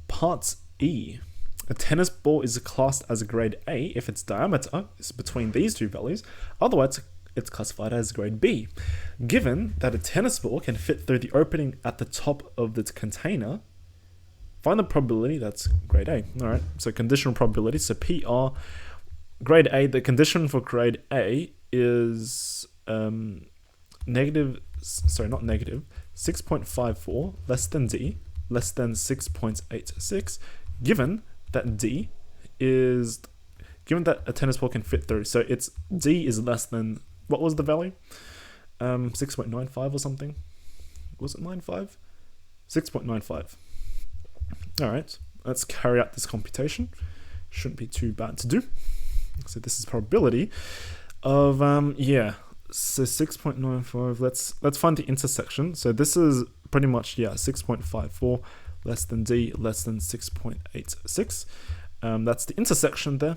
Part E. A tennis ball is classed as a grade A if its diameter is between these two values. Otherwise, it's classified as grade B. Given that a tennis ball can fit through the opening at the top of the container, find the probability that's grade A. All right. So conditional probability. So PR grade A. The condition for grade A is negative, sorry, not negative, 6.54 less than D less than 6.86, given that D is, given that a tennis ball can fit through. So it's D is less than, what was the value? 6.95 or something. Was it 95? 6.95. All right, let's carry out this computation. Shouldn't be too bad to do. So this is probability of, so 6.95, let's find the intersection. So this is pretty much, 6.54 less than D less than 6.86. That's the intersection there,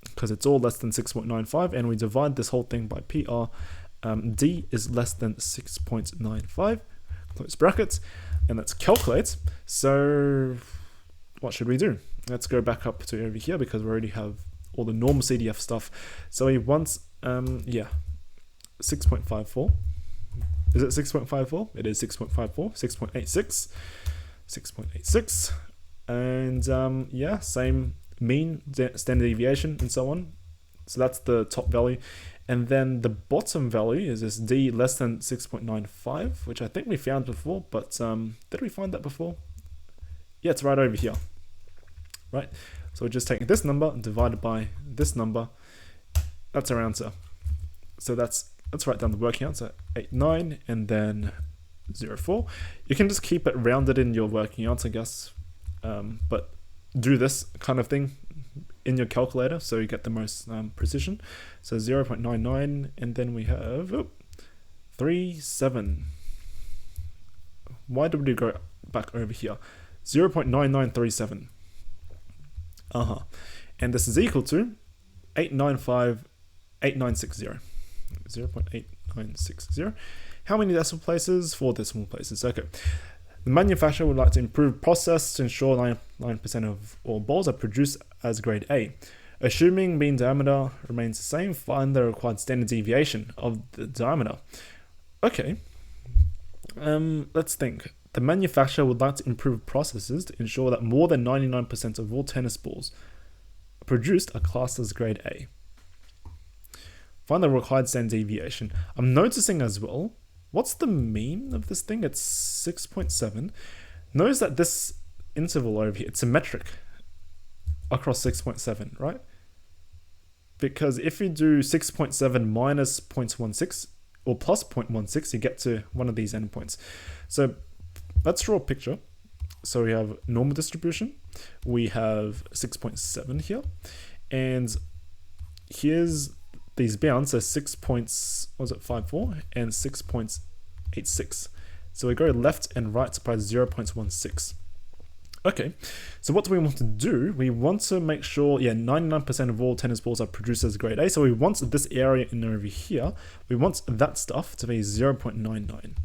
because it's all less than 6.95, and we divide this whole thing by PR. D is less than 6.95, close brackets, and let's calculate. So what should we do? Let's go back up to over here, because we already have all the normal CDF stuff. So we want, 6.54. Is it 6.54? It is 6.54. 6.86. 6.86. And same mean, standard deviation, and so on. So that's the top value. And then the bottom value is this D less than 6.95, which I think we found before, but did we find that before? Yeah, it's right over here. Right? So we're just taking this number and divided by this number. That's our answer. So let's write down the working answer, 89 and then 0.4. You can just keep it rounded in your working answer, I guess, but do this kind of thing in your calculator so you get the most precision. So 0.99, and then we have 37. Why did we go back over here? 0.9937. And this is equal to 8958960. 0.8960. How many decimal places? 4 decimal places. Okay. The manufacturer would like to improve process to ensure 99% of all balls are produced as grade A. Assuming mean diameter remains the same, find the required standard deviation of the diameter. Okay. Let's think. The manufacturer would like to improve processes to ensure that more than 99% of all tennis balls produced are classed as grade A. Find the required standard deviation. I'm noticing as well, what's the mean of this thing? It's 6.7. Notice that this interval over here, it's symmetric across 6.7, right? Because if you do 6.7 minus 0.16 or plus 0.16, you get to one of these endpoints. So let's draw a picture. So we have normal distribution. We have 6.7 here. And here's these bounds are 6.54 and 6.86. So we go left and right by 0.16. Okay, so what do we want to do? We want to make sure, 99% of all tennis balls are produced as grade A. So we want this area in over here. We want that stuff to be 0.99.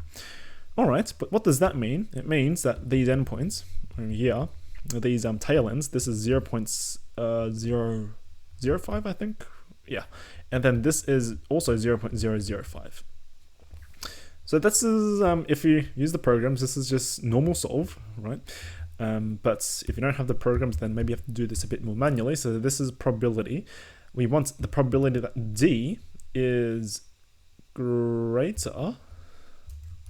All right, but what does that mean? It means that these endpoints over here, these tail ends, this is 0.005, I think. Yeah, and then this is also 0.005. So So this is, if you use the programs, this is just normal solve, right? But if you don't have the programs, then maybe you have to do this a bit more manually. So this is probability. We want the probability that D is greater, well,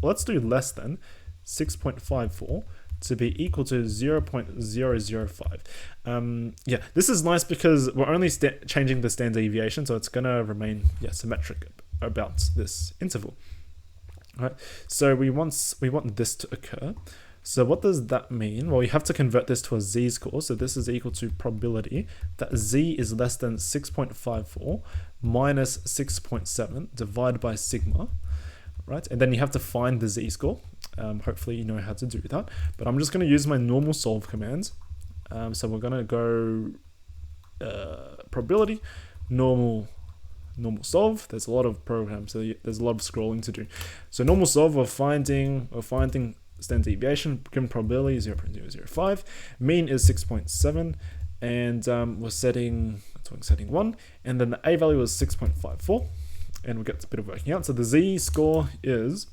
let's do less than 6.54 to be equal to 0.005. Yeah, this is nice because we're only changing the standard deviation, so it's going to remain symmetric about this interval. All right, so we want this to occur. So what does that mean? Well, we have to convert this to a z-score. So this is equal to probability that z is less than 6.54 minus 6.7 divided by sigma, right? And then you have to find the z-score. Hopefully you know how to do that. But I'm just going to use my normal solve commands. So we're going to go probability, normal solve. There's a lot of programs, so there's a lot of scrolling to do. So normal solve, we're finding standard deviation, given probability 0.005, mean is 6.7, and we're setting 1, and then the a value is 6.54, and we get a bit of working out. So the z-score is,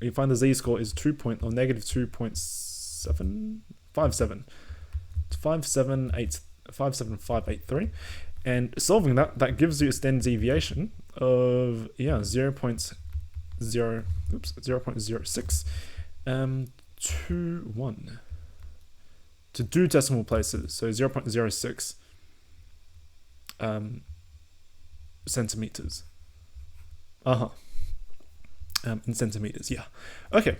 you find the z-score is negative 2.757, 57583, and solving that gives you a standard deviation of 0.06 to 1 to 2 decimal places, so 0.06 centimeters. In centimeters, yeah. Okay.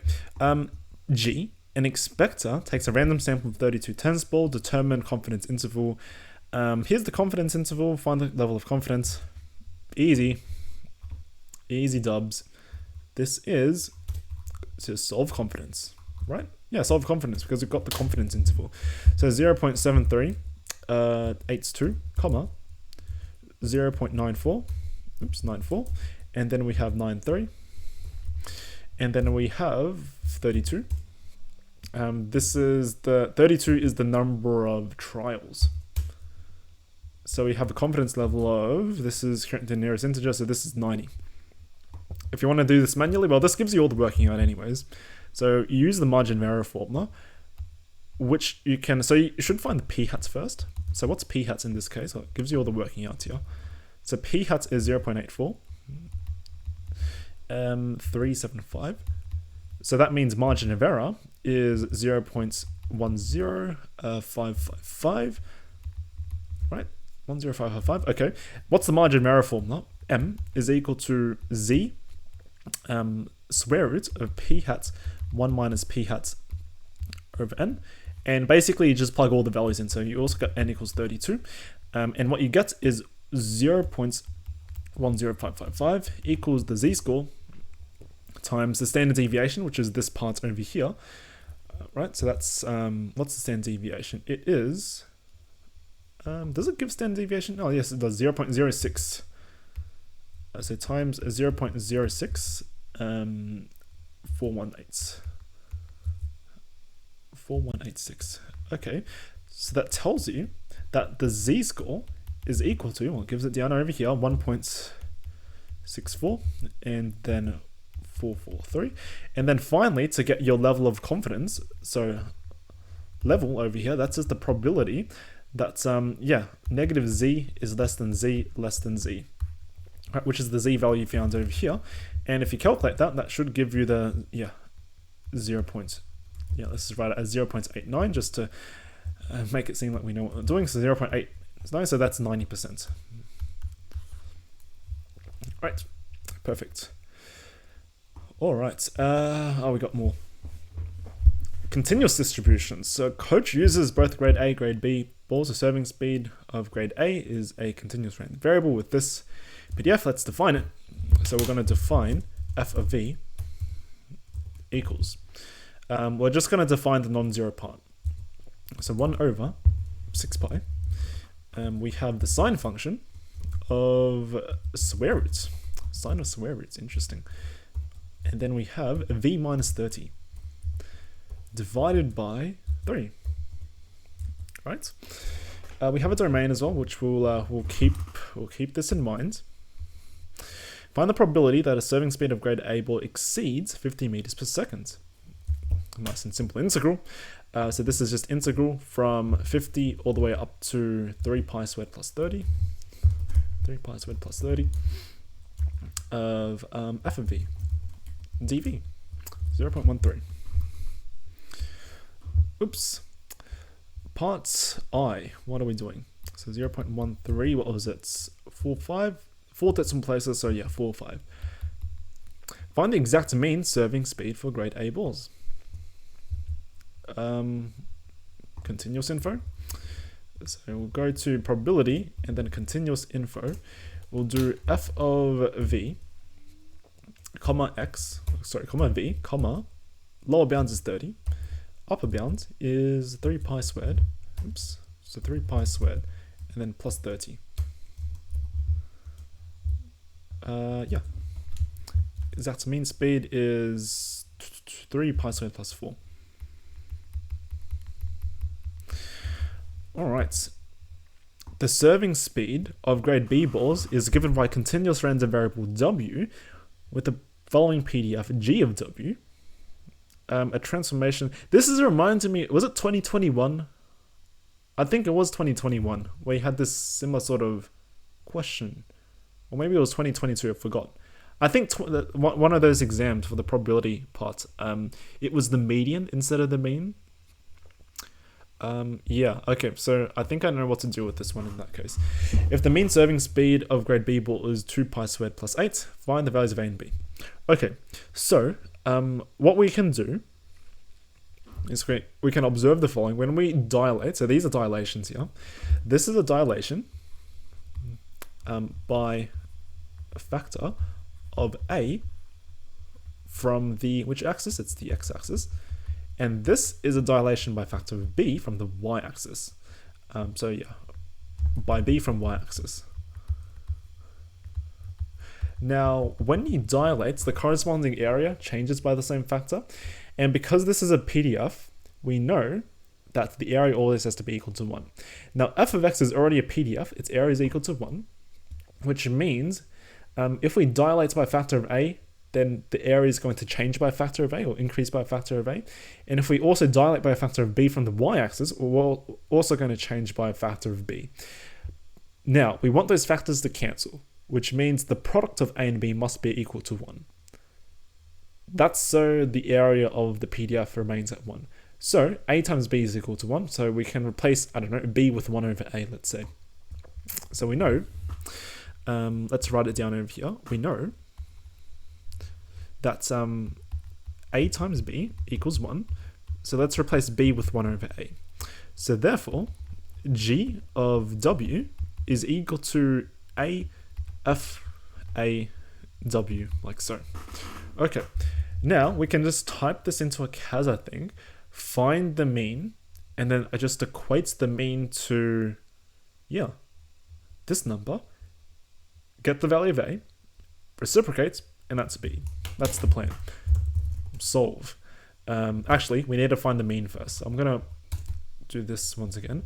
G, an expector takes a random sample of 32 tennis ball, determine confidence interval. Here's the confidence interval, find the level of confidence. Easy dubs. This is to solve confidence, right? Yeah, solve confidence because we've got the confidence interval. So 0.73 82, comma 0.94, 94, and then we have 93, and then we have 32. This is the 32 is the number of trials. So we have a confidence level of, this is the nearest integer, so this is 90. If you want to do this manually, well, this gives you all the working out anyways. So you use the margin of error formula, which you can, so you should find the p-hats first. So what's p-hats in this case? Well, it gives you all the working out here. So p-hats is 0.84, 375. So that means margin of error is 0.10555, right? 10555, okay. What's the margin of error formula? M is equal to z square root of p-hats 1 minus p-hats over n. And basically you just plug all the values in. So you also got n equals 32. And what you get is 0.10555 equals the z-score times the standard deviation, which is this part over here. Right, so that's, what's the standard deviation? It is, does it give standard deviation? Oh yes, it does, 0.06. So times 0.06, 4186. Okay, so that tells you that the z-score is equal to, well, it gives it down over here, 1.64, and then 443. And then finally, to get your level of confidence, so level over here, that's just the probability that, negative z is less than z less than z. Right, which is the z value found over here, and if you calculate that, that should give you the let's just write it as 0.89 just to make it seem like we know what we're doing. So 0.8 is 9, so that's 90%. Right, perfect. All right, we got more. Continuous distributions. So coach uses both grade A, grade B balls. The serving speed of grade A is a continuous random variable with this PDF. Let's define it. So we're going to define f of v equals. We're just going to define the non-zero part. So 1 over 6 pi. We have the sine function of square roots. Sine of square roots, interesting. And then we have v minus 30 divided by 3. Right? We have a domain as well, which we'll keep this in mind. Find the probability that a serving speed of grade A ball exceeds 50 meters per second. Nice and simple integral. So this is just integral from 50 all the way up to 3 pi squared plus 30. 3 pi squared plus 30 of f of v dv, 0.13. Oops. Part I, what are we doing? So 0.13, what was it? 4 decimal places, so yeah, 4, 5. Find the exact mean serving speed for grade A balls. Continuous info. So we'll go to probability and then continuous info. We'll do f of v, comma v, comma, lower bounds is 30, upper bound is 3 pi squared. Oops. So 3 pi squared, and then plus 30. Yeah. Exact mean speed is 3 pi squared plus 4. Alright. The serving speed of grade B balls is given by continuous random variable W with the following PDF G of W. A transformation. This is reminding me, was it 2021? I think it was 2021 where you had this similar sort of question. Or maybe it was 2022, I forgot. I think one of those exams for the probability part, it was the median instead of the mean. Yeah, okay, so I think I know what to do with this one in that case. If the mean serving speed of grade B ball is 2 pi squared plus 8, find the values of A and B. Okay, so what we can do is we can observe the following. When we dilate, so these are dilations here. This is a dilation by a factor of A from the, which axis? It's the x-axis. And this is a dilation by factor of B from the y-axis. So yeah, by B from y-axis. Now, when you dilate, the corresponding area changes by the same factor. And because this is a PDF, we know that the area always has to be equal to 1. Now, f of x is already a PDF. Its area is equal to 1, which means if we dilate by a factor of A, then the area is going to change by a factor of A or increase by a factor of A. And if we also dilate by a factor of B from the y-axis, we're also going to change by a factor of B. Now, we want those factors to cancel, which means the product of A and B must be equal to 1. That's so the area of the PDF remains at 1. So A times B is equal to 1, so we can replace, I don't know, B with 1 over A, let's say. So we know, let's write it down over here, we know that A times B equals 1, so let's replace B with 1 over A. So therefore, G of W is equal to A F A W, like so. Okay, now we can just type this into a CASA thing, find the mean, and then it just equates the mean to, yeah, this number, get the value of A, reciprocates, and that's B. That's the plan. Solve. Actually, we need to find the mean first. I'm going to do this once again.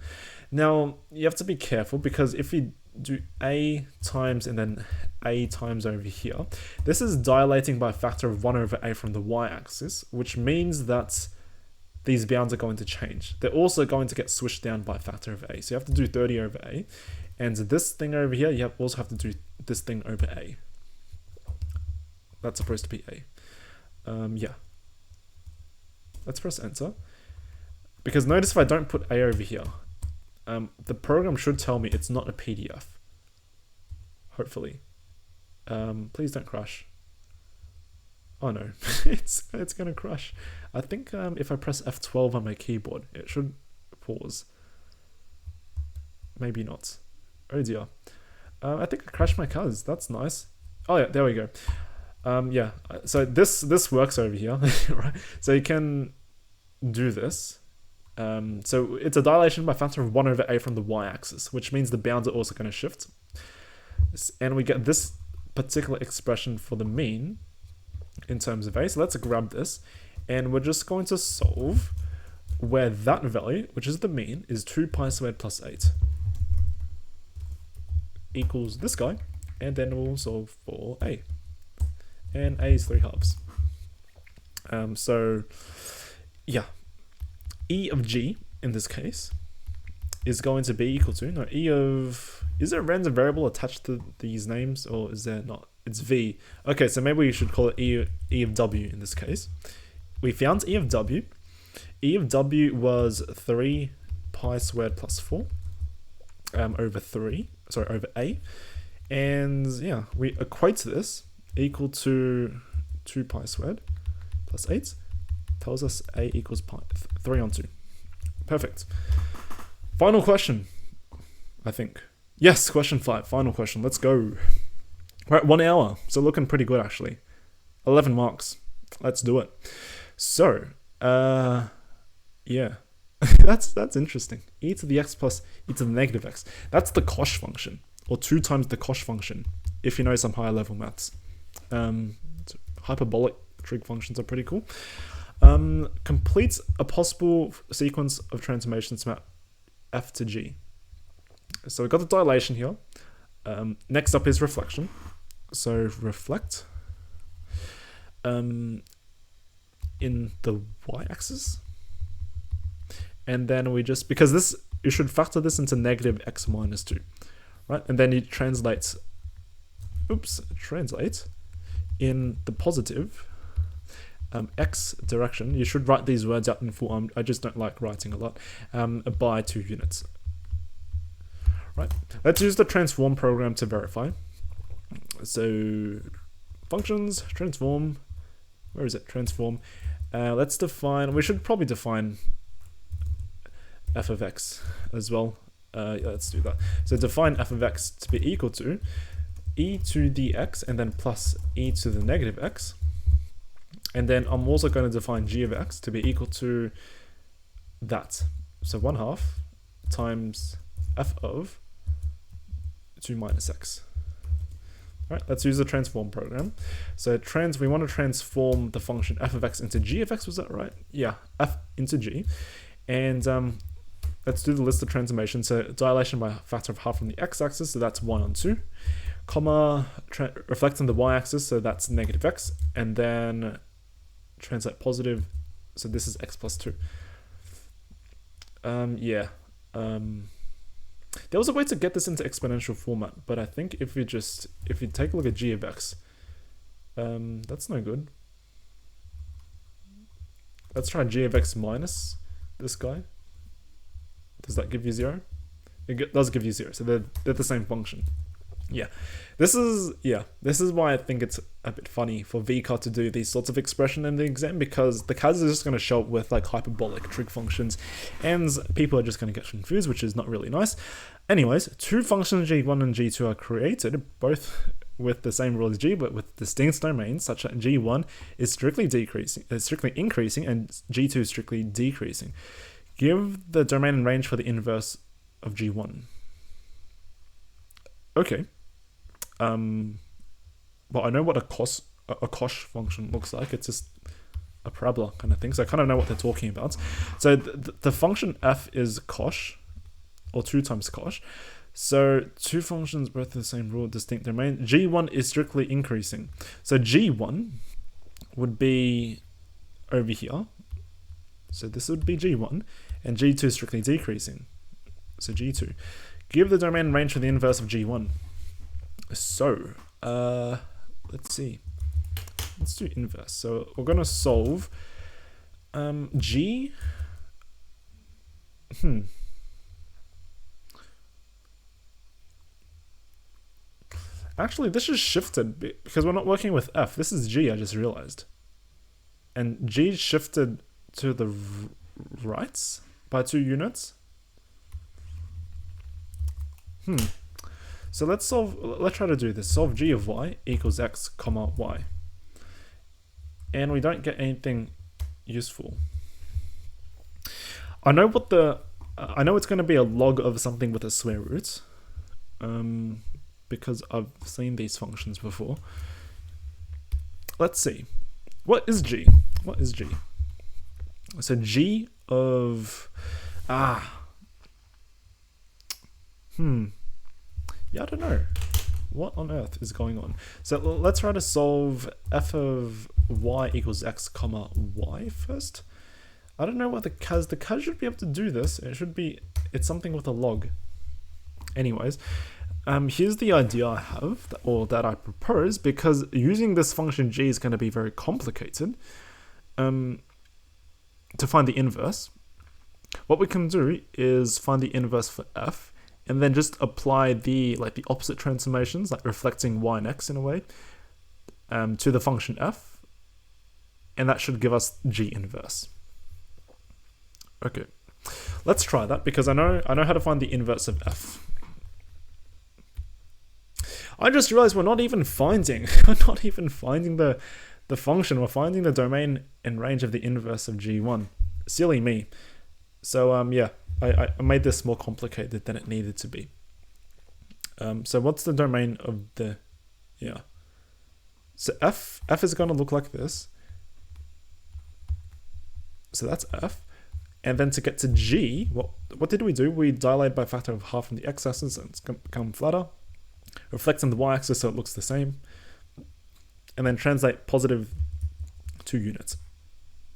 Now, you have to be careful because if you do A times and then A times over here, this is dilating by a factor of 1 over A from the y-axis, which means that these bounds are going to change. They're also going to get switched down by a factor of A. So you have to do 30 over A. And this thing over here, you also have to do this thing over A. That's supposed to be A. Yeah. Let's press enter. Because notice if I don't put A over here, the program should tell me it's not a PDF. Hopefully. Please don't crash. Oh no, it's gonna crash. I think if I press F12 on my keyboard, it should pause. Maybe not. Oh dear. I think I crashed my cars. That's nice. Oh yeah, there we go. Yeah, so this works over here, right? So you can do this. So it's a dilation by factor of 1 over A from the y-axis, which means the bounds are also going to shift. And we get this particular expression for the mean in terms of A. So let's grab this, and we're just going to solve where that value, which is the mean, is 2 pi squared plus 8 equals this guy, and then we'll solve for A. and a is 3/2. So yeah, e of g in this case is going to be equal to, no, e of, is there a random variable attached to these names, or is there not? It's v. Okay, so maybe we should call it e of w in this case. We found e of w. E of w was 3 pi squared plus 4 over a. And yeah, we equate this equal to 2 pi squared plus 8. Tells us a equals 3 on 2. Perfect. Final question, I think. Yes, question 5. Final question. Let's go. We're at 1 hour, so looking pretty good actually. 11 marks. Let's do it. So, yeah. that's interesting. E to the x plus e to the negative x. That's the cosh function, or 2 times the cosh function, if you know some higher level maths. Hyperbolic trig functions are pretty cool. Completes a possible sequence of transformations to map f to g. So we've got the dilation here. Next up is reflection. So reflect in the y-axis. And then we just, because this, you should factor this into negative x minus 2, right? And then you translate in the positive x direction. You should write these words out in full. I just don't like writing a lot. By 2 units. Right. Let's use the transform program to verify. So functions, transform. Where is it? Transform. Let's define. We should probably define f of x as well. Yeah, let's do that. So define f of x to be equal to e to the x and then plus e to the negative x. And then I'm also going to define g of x to be equal to that. So 1/2 times f of 2 minus x. All right, let's use the transform program. So we want to transform the function f of x into g of x, was that right? Yeah, f into g. And let's do the list of transformations. So dilation by a factor of half on the x-axis, so that's 1 on 2. Comma, reflect on the y-axis, so that's negative x. And then translate positive, so this is x plus 2. There was a way to get this into exponential format, but I think if you take a look at g of x, that's no good. Let's try g of x minus this guy. Does that give you 0? It does give you 0, so they're the same function. Yeah, this is why I think it's a bit funny for VCAA to do these sorts of expression in the exam, because the CAS is just going to show up with like hyperbolic trig functions, and people are just going to get confused, which is not really nice. Anyways, 2 functions g1 and g2 are created, both with the same rule as g, but with distinct domains, such that g1 is strictly increasing, and g2 is strictly decreasing. Give the domain and range for the inverse of g1. Okay. Well, I know what a cosh function looks like. It's just a parabola kind of thing. So I kind of know what they're talking about. So the function f is cosh, or 2 times cosh. So 2 functions both the same rule, distinct domain. g1 is strictly increasing. So g1 would be over here. So this would be g1, and g2 is strictly decreasing. So g2. Give the domain and range for the inverse of g1. So, let's see. Let's do inverse. So we're going to solve g. Actually, this is shifted because we're not working with f. This is g, I just realized. And g shifted to the right by 2 units. So let's try to do this. Solve g of y equals x comma y. And we don't get anything useful. I know it's going to be a log of something with a square root. Because I've seen these functions before. Let's see. What is g? What is g? So g of... Yeah, I don't know. What on earth is going on? So let's try to solve f of y equals x comma y first. I don't know what the cuz should be able to do this. It's something with a log. Anyways, here's the idea I have, that I propose, because using this function g is going to be very complicated. To find the inverse, what we can do is find the inverse for f, and then just apply the opposite transformations, like reflecting y and x in a way, to the function f, and that should give us g inverse. Okay, let's try that, because I know how to find the inverse of f. I just realized we're not even finding the function. We're finding the domain and range of the inverse of g1. Silly me. So yeah, I made this more complicated than it needed to be. So what's the domain of the, yeah. So f is going to look like this. So that's f. And then to get to g, what did we do? We dilate by a factor of half from the x-axis, and it's going to become flatter. Reflect on the y-axis so it looks the same. And then translate positive 2 units.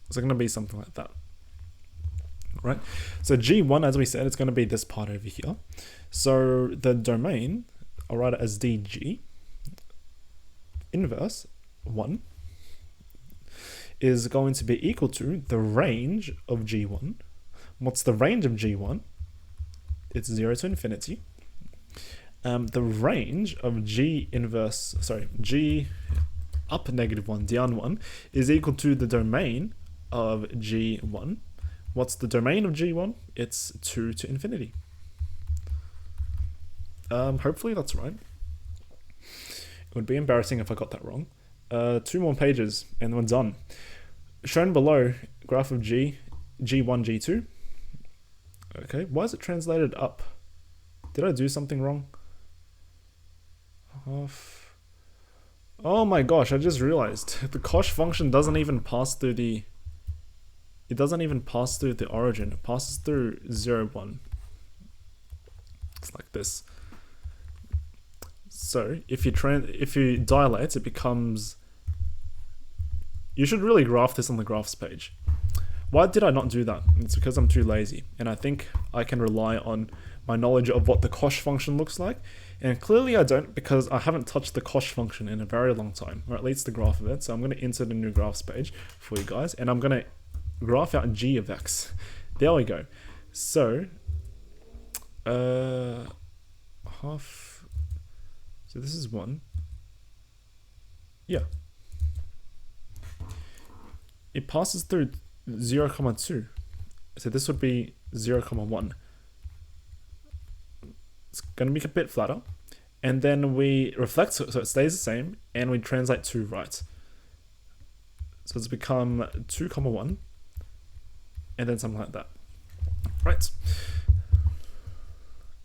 It's going to be something like that. Right? So g1, as we said, it's going to be this part over here. So the domain, I'll write it as dg, inverse 1, is going to be equal to the range of g1. What's the range of g1? It's 0 to infinity. The range of g up -1, down 1, is equal to the domain of g1. What's the domain of g1? It's 2 to infinity. Hopefully that's right. It would be embarrassing if I got that wrong. 2 more pages and we're done. Shown below, graph of g1, g2. Okay, why is it translated up? Did I do something wrong? Oh my gosh, I just realized the cosh function doesn't even pass through the origin. It passes through 0, 1. It's like this. So if you dilate, it becomes, you should really graph this on the graphs page. Why did I not do that? It's because I'm too lazy, and I think I can rely on my knowledge of what the cosh function looks like, and clearly I don't, because I haven't touched the cosh function in a very long time, or at least the graph of it. So I'm going to insert a new graphs page for you guys, and I'm going to graph out g of x. There we go. So half, so this is 1. Yeah, it passes through 0, 2. So this would be 0, 1. It's going to be a bit flatter. And then we reflect, so it stays the same, and we translate to right. So it's become 2, 1, and then something like that. Right.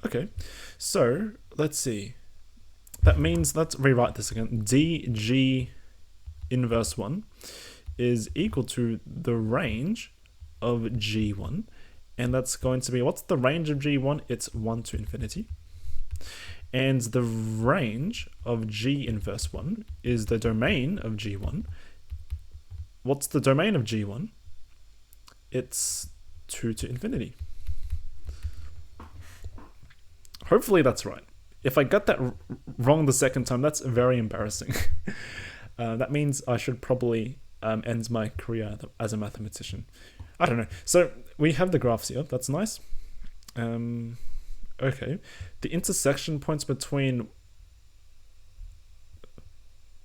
Okay, so let's see. That means, let's rewrite this again. dg inverse 1 is equal to the range of g1, and that's going to be, what's the range of g1? It's 1 to infinity. And the range of g inverse 1 is the domain of g1. What's the domain of g1? It's 2 to infinity. Hopefully that's right. If I got that wrong the second time, that's very embarrassing. That means I should probably end my career as a mathematician. I don't know. So we have the graphs here. That's nice. Okay. The intersection points between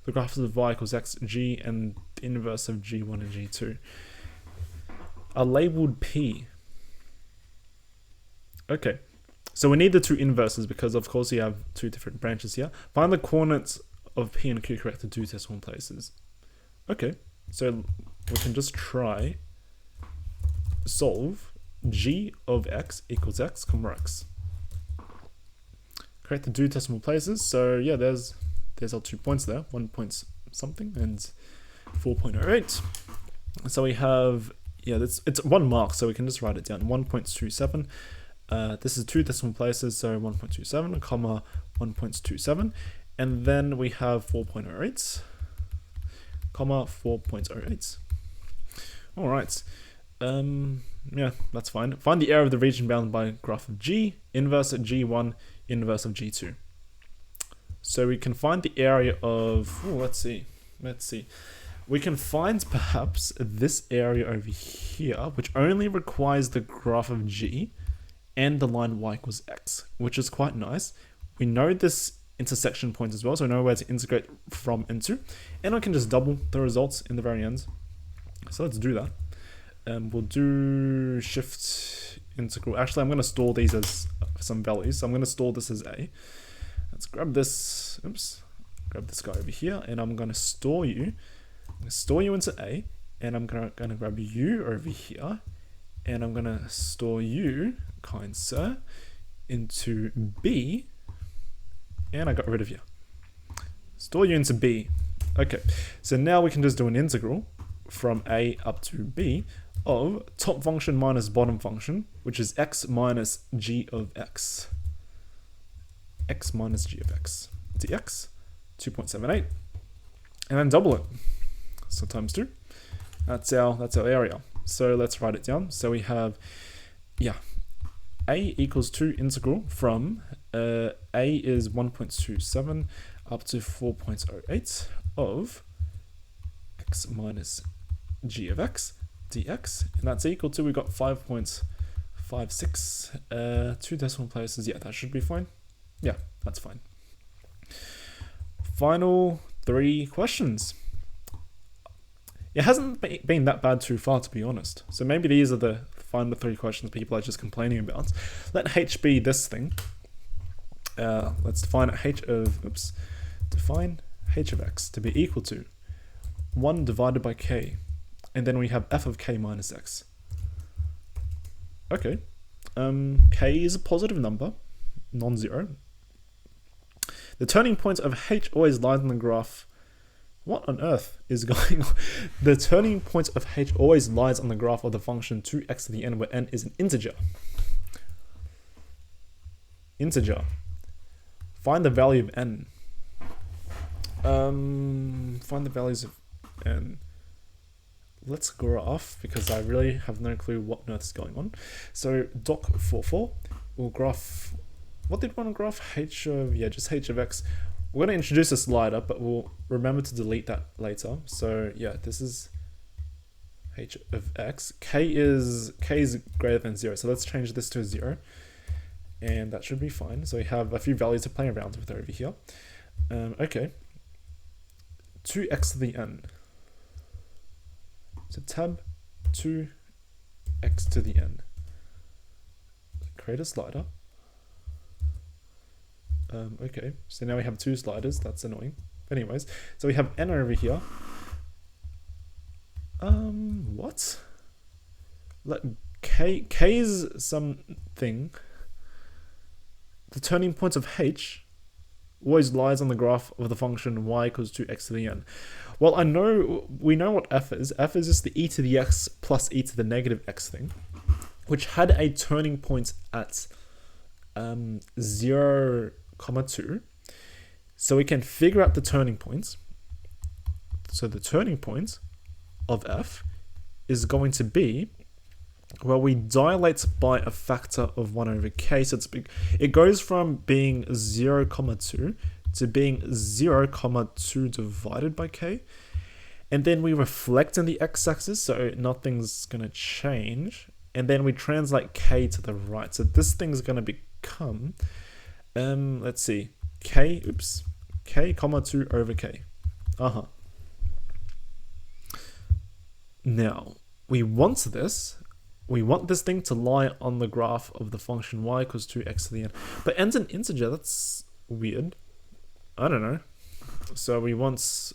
the graphs of y equals x, g, and the inverse of g1 and g2 are labeled p. Okay. So we need the 2 inverses because, of course, you have 2 different branches here. Find the coordinates of p and q correct to 2 decimal places. Okay. So we can just try solve g of x equals x, comma x. Correct the 2 decimal places. So yeah, there's our 2 points there, 1 point something and 4.08. So we have, yeah, it's 1 mark, so we can just write it down. 1.27. This is 2 decimal places, so 1.27, comma 1.27. And then we have 4.08, comma 4.08. All right. Yeah, that's fine. Find the area of the region bounded by graph of G, inverse of G1, inverse of G2. So we can find the area of, let's see. We can find perhaps this area over here, which only requires the graph of G and the line y equals x, which is quite nice. We know this intersection point as well, so we know where to integrate from into, and I can just double the results in the very end. So let's do that. We'll do shift integral. Actually, I'm going to store these as some values. So I'm going to store this as a. Let's grab this. Oops. Grab this guy over here, and I'm going to store you. I'm going to store you into A, and I'm going to grab you over here, and I'm going to store you, kind sir, into B, and I got rid of you. Store you into B. Okay, so now we can just do an integral from A up to B of top function minus bottom function, which is x minus g of x. X minus g of x dx, 2.78, and then double it. So times 2. That's our area. So let's write it down. So we have, A equals 2 integral from A is 1.27 up to 4.08 of x minus g of x dx, and that's equal to, we got 5.56, 2 decimal places. Yeah, that should be fine. Yeah, that's fine. Final 3 questions. It hasn't been that bad too far, to be honest. So maybe these are the final 3 questions people are just complaining about. Let h be this thing. Let's define define h of x to be equal to 1 divided by k. And then we have f of k minus x. Okay. K is a positive number, non-zero. The turning point of h always lies on the graph. What on earth is going on? The turning point of h always lies on the graph of the function 2x to the n, where n is an integer. Integer. Find the value of n. Find the values of n. Let's graph, because I really have no clue what on earth is going on. So doc44 will graph. What did we want to graph? H of, just h of x. We're going to introduce a slider, but we'll remember to delete that later. So yeah, this is h of x. K is greater than 0. So let's change this to 0. And that should be fine. So we have a few values to play around with over here. Okay. 2x to the n. So tab 2x to the n. Create a slider. Okay, so now we have 2 sliders. That's annoying. Anyways, so we have n over here. What? Let k is something. The turning point of h always lies on the graph of the function y equals 2x to the n. Well, we know what f is. F is just the e to the x plus e to the negative x thing, which had a turning point at 0, 2. So we can figure out the turning points. So the turning point of f is going to be, well, we dilate by a factor of 1 over k. So it goes from being 0, 2 to being 0, 2 divided by k. And then we reflect on the x-axis, so nothing's going to change. And then we translate k to the right. So this thing's going to become, let's see, k, 2 over k. Now, we want this thing to lie on the graph of the function y equals 2x to the n. But n's an integer, that's weird. I don't know. So we want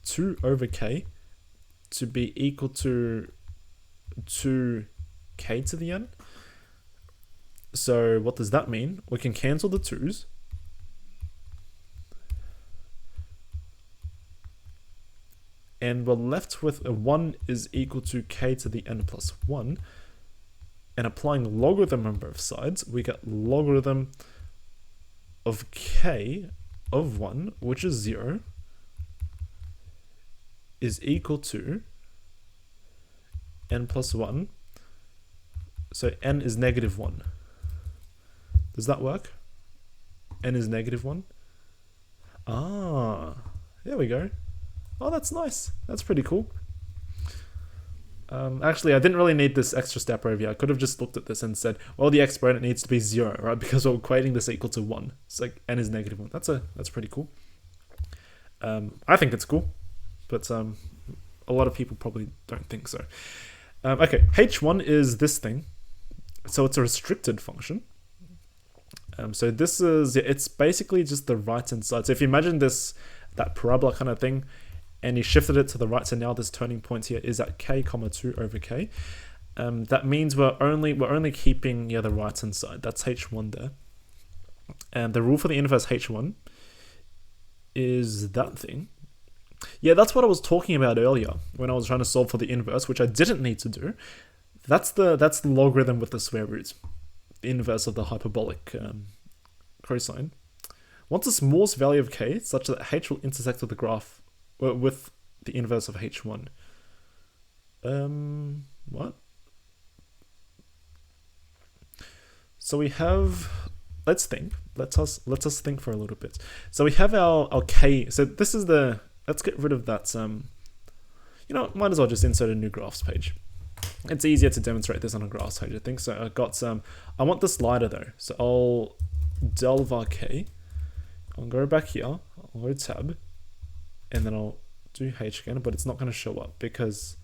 2 over k to be equal to 2k to the n. So what does that mean? We can cancel the 2's. And we're left with a 1 is equal to k to the n plus 1. And applying logarithm on both sides, we get logarithm of k of 1, which is 0, is equal to n plus 1. So n is negative 1. Does that work? N is negative 1. Ah, there we go. Oh, that's nice. That's pretty cool. Actually, I didn't really need this extra step over here. I could have just looked at this and said, well, the exponent needs to be 0, right? Because we're equating this equal to 1. It's like n is negative 1. That's pretty cool. I think it's cool, but a lot of people probably don't think so. Okay, h1 is this thing. So it's a restricted function. So this is, it's basically just the right-hand side. So if you imagine that parabola kind of thing, and you shifted it to the right, so now this turning point here is at k, 2 over k. That means we're only keeping the right-hand side. That's h1 there. And the rule for the inverse h1 is that thing. Yeah, that's what I was talking about earlier when I was trying to solve for the inverse, which I didn't need to do. That's the logarithm with the square root, the inverse of the hyperbolic cosine. What's the smallest value of k such that h will intersect with the graph with the inverse of h1? What? So we have, let's think. Let us think for a little bit. So we have our k. So this is the, let's get rid of that. You know, might as well just insert a new graphs page. It's easier to demonstrate this on a graphs page, I think. So I got I want the slider though. So I'll del var k. I'll go back here. I'll go tab, and then I'll do h again. But it's not going to show up because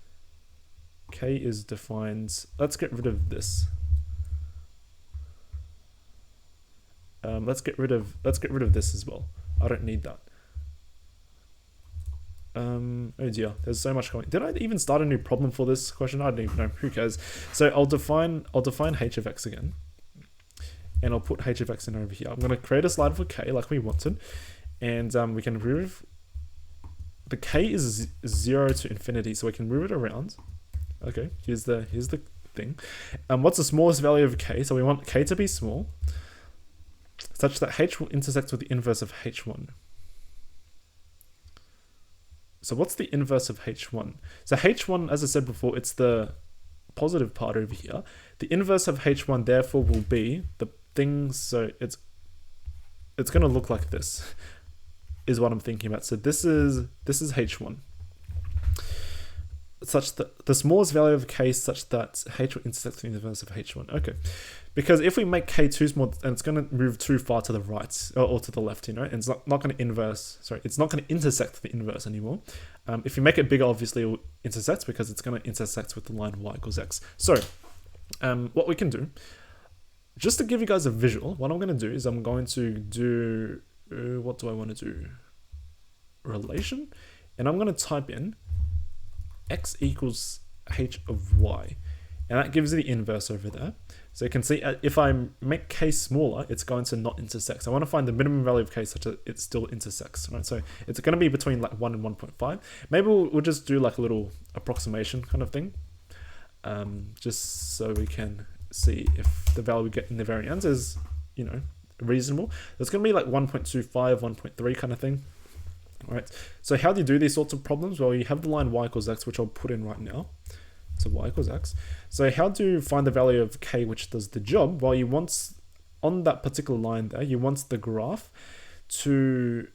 k is defined. Let's get rid of this. Let's get rid of this as well. I don't need that. Oh dear, there's so much going. Did I even start a new problem for this question? I don't even know. Who cares? So I'll define h of x again, and I'll put h of x in over here. I'm going to create a slider for k like we wanted, and we can move. The k is 0 to infinity, so we can move it around. Okay, here's the thing. What's the smallest value of k? So we want k to be small, such that h will intersect with the inverse of h1. So what's the inverse of h1? So h1, as I said before, it's the positive part over here. The inverse of h1 therefore will be the thing, so it's going to look like this, is what I'm thinking about. So this is h1. Such that the smallest value of k is such that h will intersect with the inverse of h1. Okay. Because if we make k too small, and it's going to move too far to the right or to the left, and it's not going to it's not going to intersect the inverse anymore. If you make it bigger, obviously it will intersect because it's going to intersect with the line y equals x. So what we can do, just to give you guys a visual, what I'm going to do is I'm going to do, what do I want to do? Relation. And I'm going to type in x equals h of y. And that gives you the inverse over there. So you can see if I make k smaller, it's going to not intersect. So I want to find the minimum value of k such that it still intersects, right? So it's going to be between like 1 and 1.5. Maybe we'll just do like a little approximation kind of thing. Just so we can see if the value we get in the very end is, reasonable. It's going to be like 1.25, 1.3 kind of thing. All right. So how do you do these sorts of problems? Well, you have the line y equals x, which I'll put in right now. So y equals x. So how do you find the value of k which does the job? Well, you want, on that particular line there, you want the graph to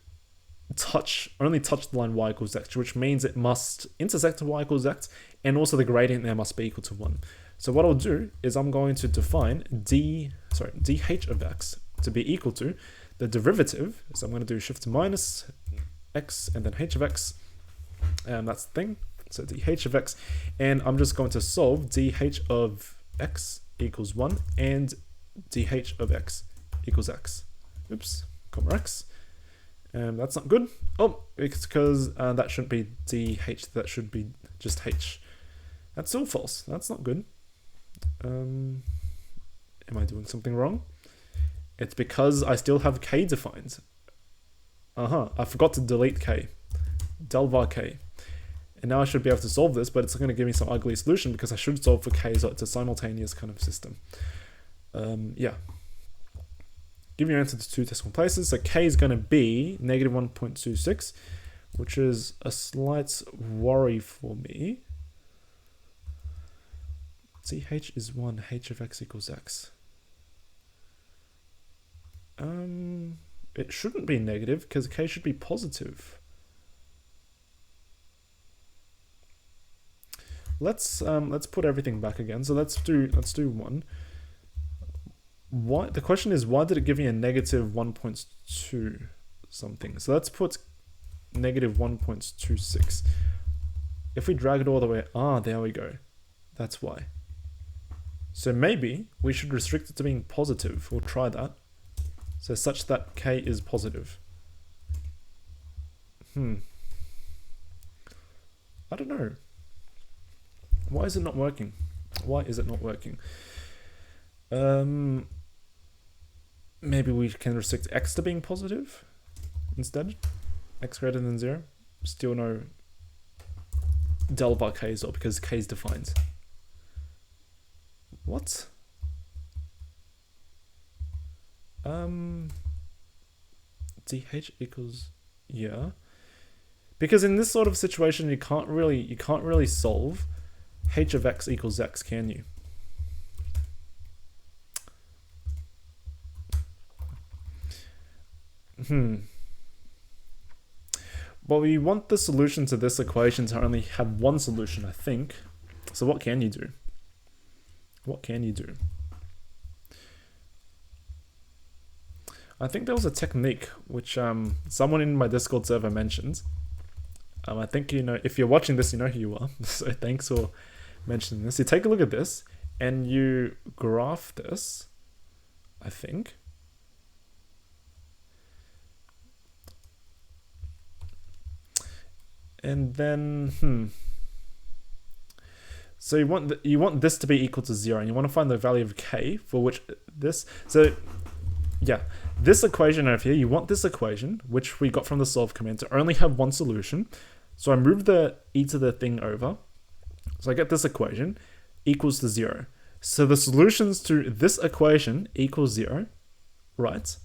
only touch the line y equals x, which means it must intersect y equals x, and also the gradient there must be equal to 1. So what I'll do is I'm going to define dh of x to be equal to the derivative. So I'm going to do shift minus x and then h of x. That's the thing. So dh of x, and I'm just going to solve dh of x equals 1 and dh of x equals x. Oops, comma x. That's not good. Oh, it's because that shouldn't be dh, that should be just h. That's still false. That's not good. Am I doing something wrong? It's because I still have k defined. I forgot to delete k. Del var k. And now I should be able to solve this, but it's going to give me some ugly solution because I should solve for k, so it's a simultaneous kind of system. Yeah. give your answer to 2 decimal places. So k is going to be negative 1.26, which is a slight worry for me. See, h is 1, h of x equals x. It shouldn't be negative because k should be positive. Let's put everything back again. So let's do 1. Why, the question is, why did it give me a negative 1.2 something? So let's put negative 1.26. If we drag it all the way, there we go. That's why. So maybe we should restrict it to being positive. We'll try that. So such that k is positive. I don't know. Why is it not working? Why is it not working? Maybe we can restrict x to being positive instead. X greater than 0. Still no del var k as well because k is defined. What? dh equals, yeah. Because in this sort of situation you can't really solve h of x equals x, can you? Well, we want the solution to this equation to only have one solution, I think. So what can you do? What can you do? I think there was a technique which someone in my Discord server mentioned. I think, you know, if you're watching this, you know who you are. So thanks for mentioning this. You take a look at this and you graph this, I think. And then, so you want this to be equal to 0, and you want to find the value of k for which this. So yeah, this equation over here, you want this equation, which we got from the solve command, to only have one solution. So I move the e to the thing over. So I get this equation equals to 0. So the solutions to this equation equals 0, right,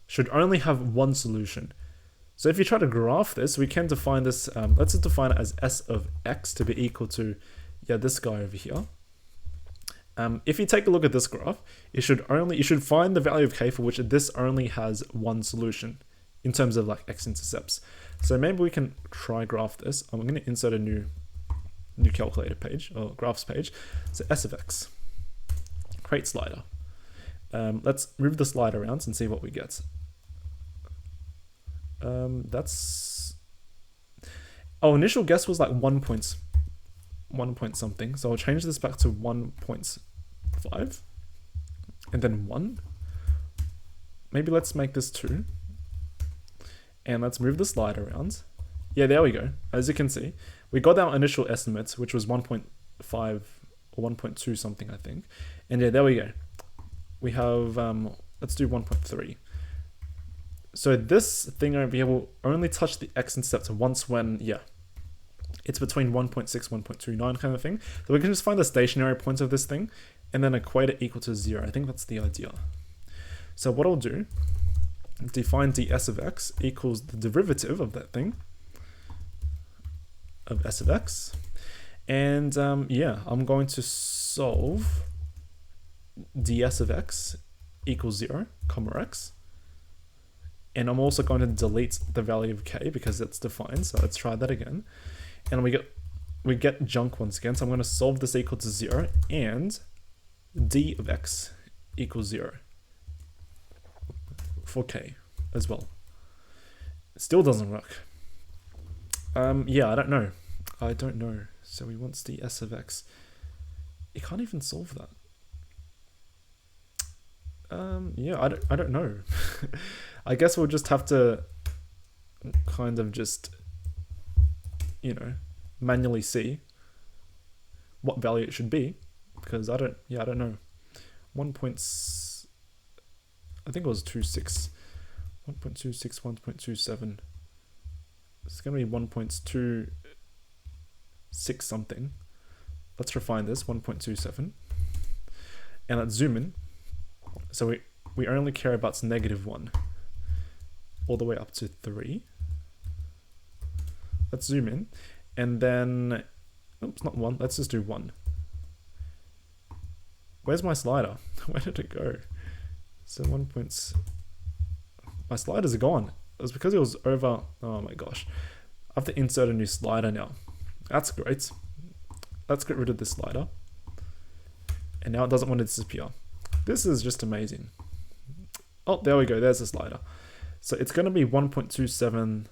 should only have one solution. So if you try to graph this, we can define this, let's just define it as s of x to be equal to, this guy over here. If you take a look at this graph, you should find the value of k for which this only has one solution in terms of like x-intercepts. So maybe we can try graph this. I'm going to insert a new calculator page or graphs page. So s of x, create slider. Let's move the slider around and see what we get. Initial guess was like 1 point something. So I'll change this back to 1.5 and then 1. Maybe let's make this 2. And let's move the slide around. Yeah, there we go. As you can see, we got our initial estimate, which was 1.5 or 1.2 something, I think. And yeah, there we go. We have, let's do 1.3. So this thing over here will only touch the x-intercept once when, it's between 1.6, 1.29 kind of thing. So we can just find the stationary point of this thing and then equate it equal to 0. I think that's the idea. So what I'll do, define ds of x equals the derivative of that thing, of s of x. And I'm going to solve ds of x equals 0, comma x. And I'm also going to delete the value of k because it's defined. So let's try that again. And we get junk once again. So I'm going to solve this equal to 0 and d of x equals 0 for k as well. It still doesn't work. I don't know. So we want ds of x. You can't even solve that. I don't know. I guess we'll just have to kind of just, manually see what value it should be, because I don't know. I think it was 1.26, 1.27. It's going to be 1.26 something. Let's refine this, 1.27. And let's zoom in. So we only care about -1 all the way up to 3. Let's zoom in, and then, oops, not 1, let's just do 1. Where's my slider? Where did it go? So 1 points, my sliders are gone. It was because it was over, oh my gosh. I have to insert a new slider now. That's great. Let's get rid of this slider. And now it doesn't want to disappear. This is just amazing. Oh, there we go, there's the slider. So it's gonna be 1.27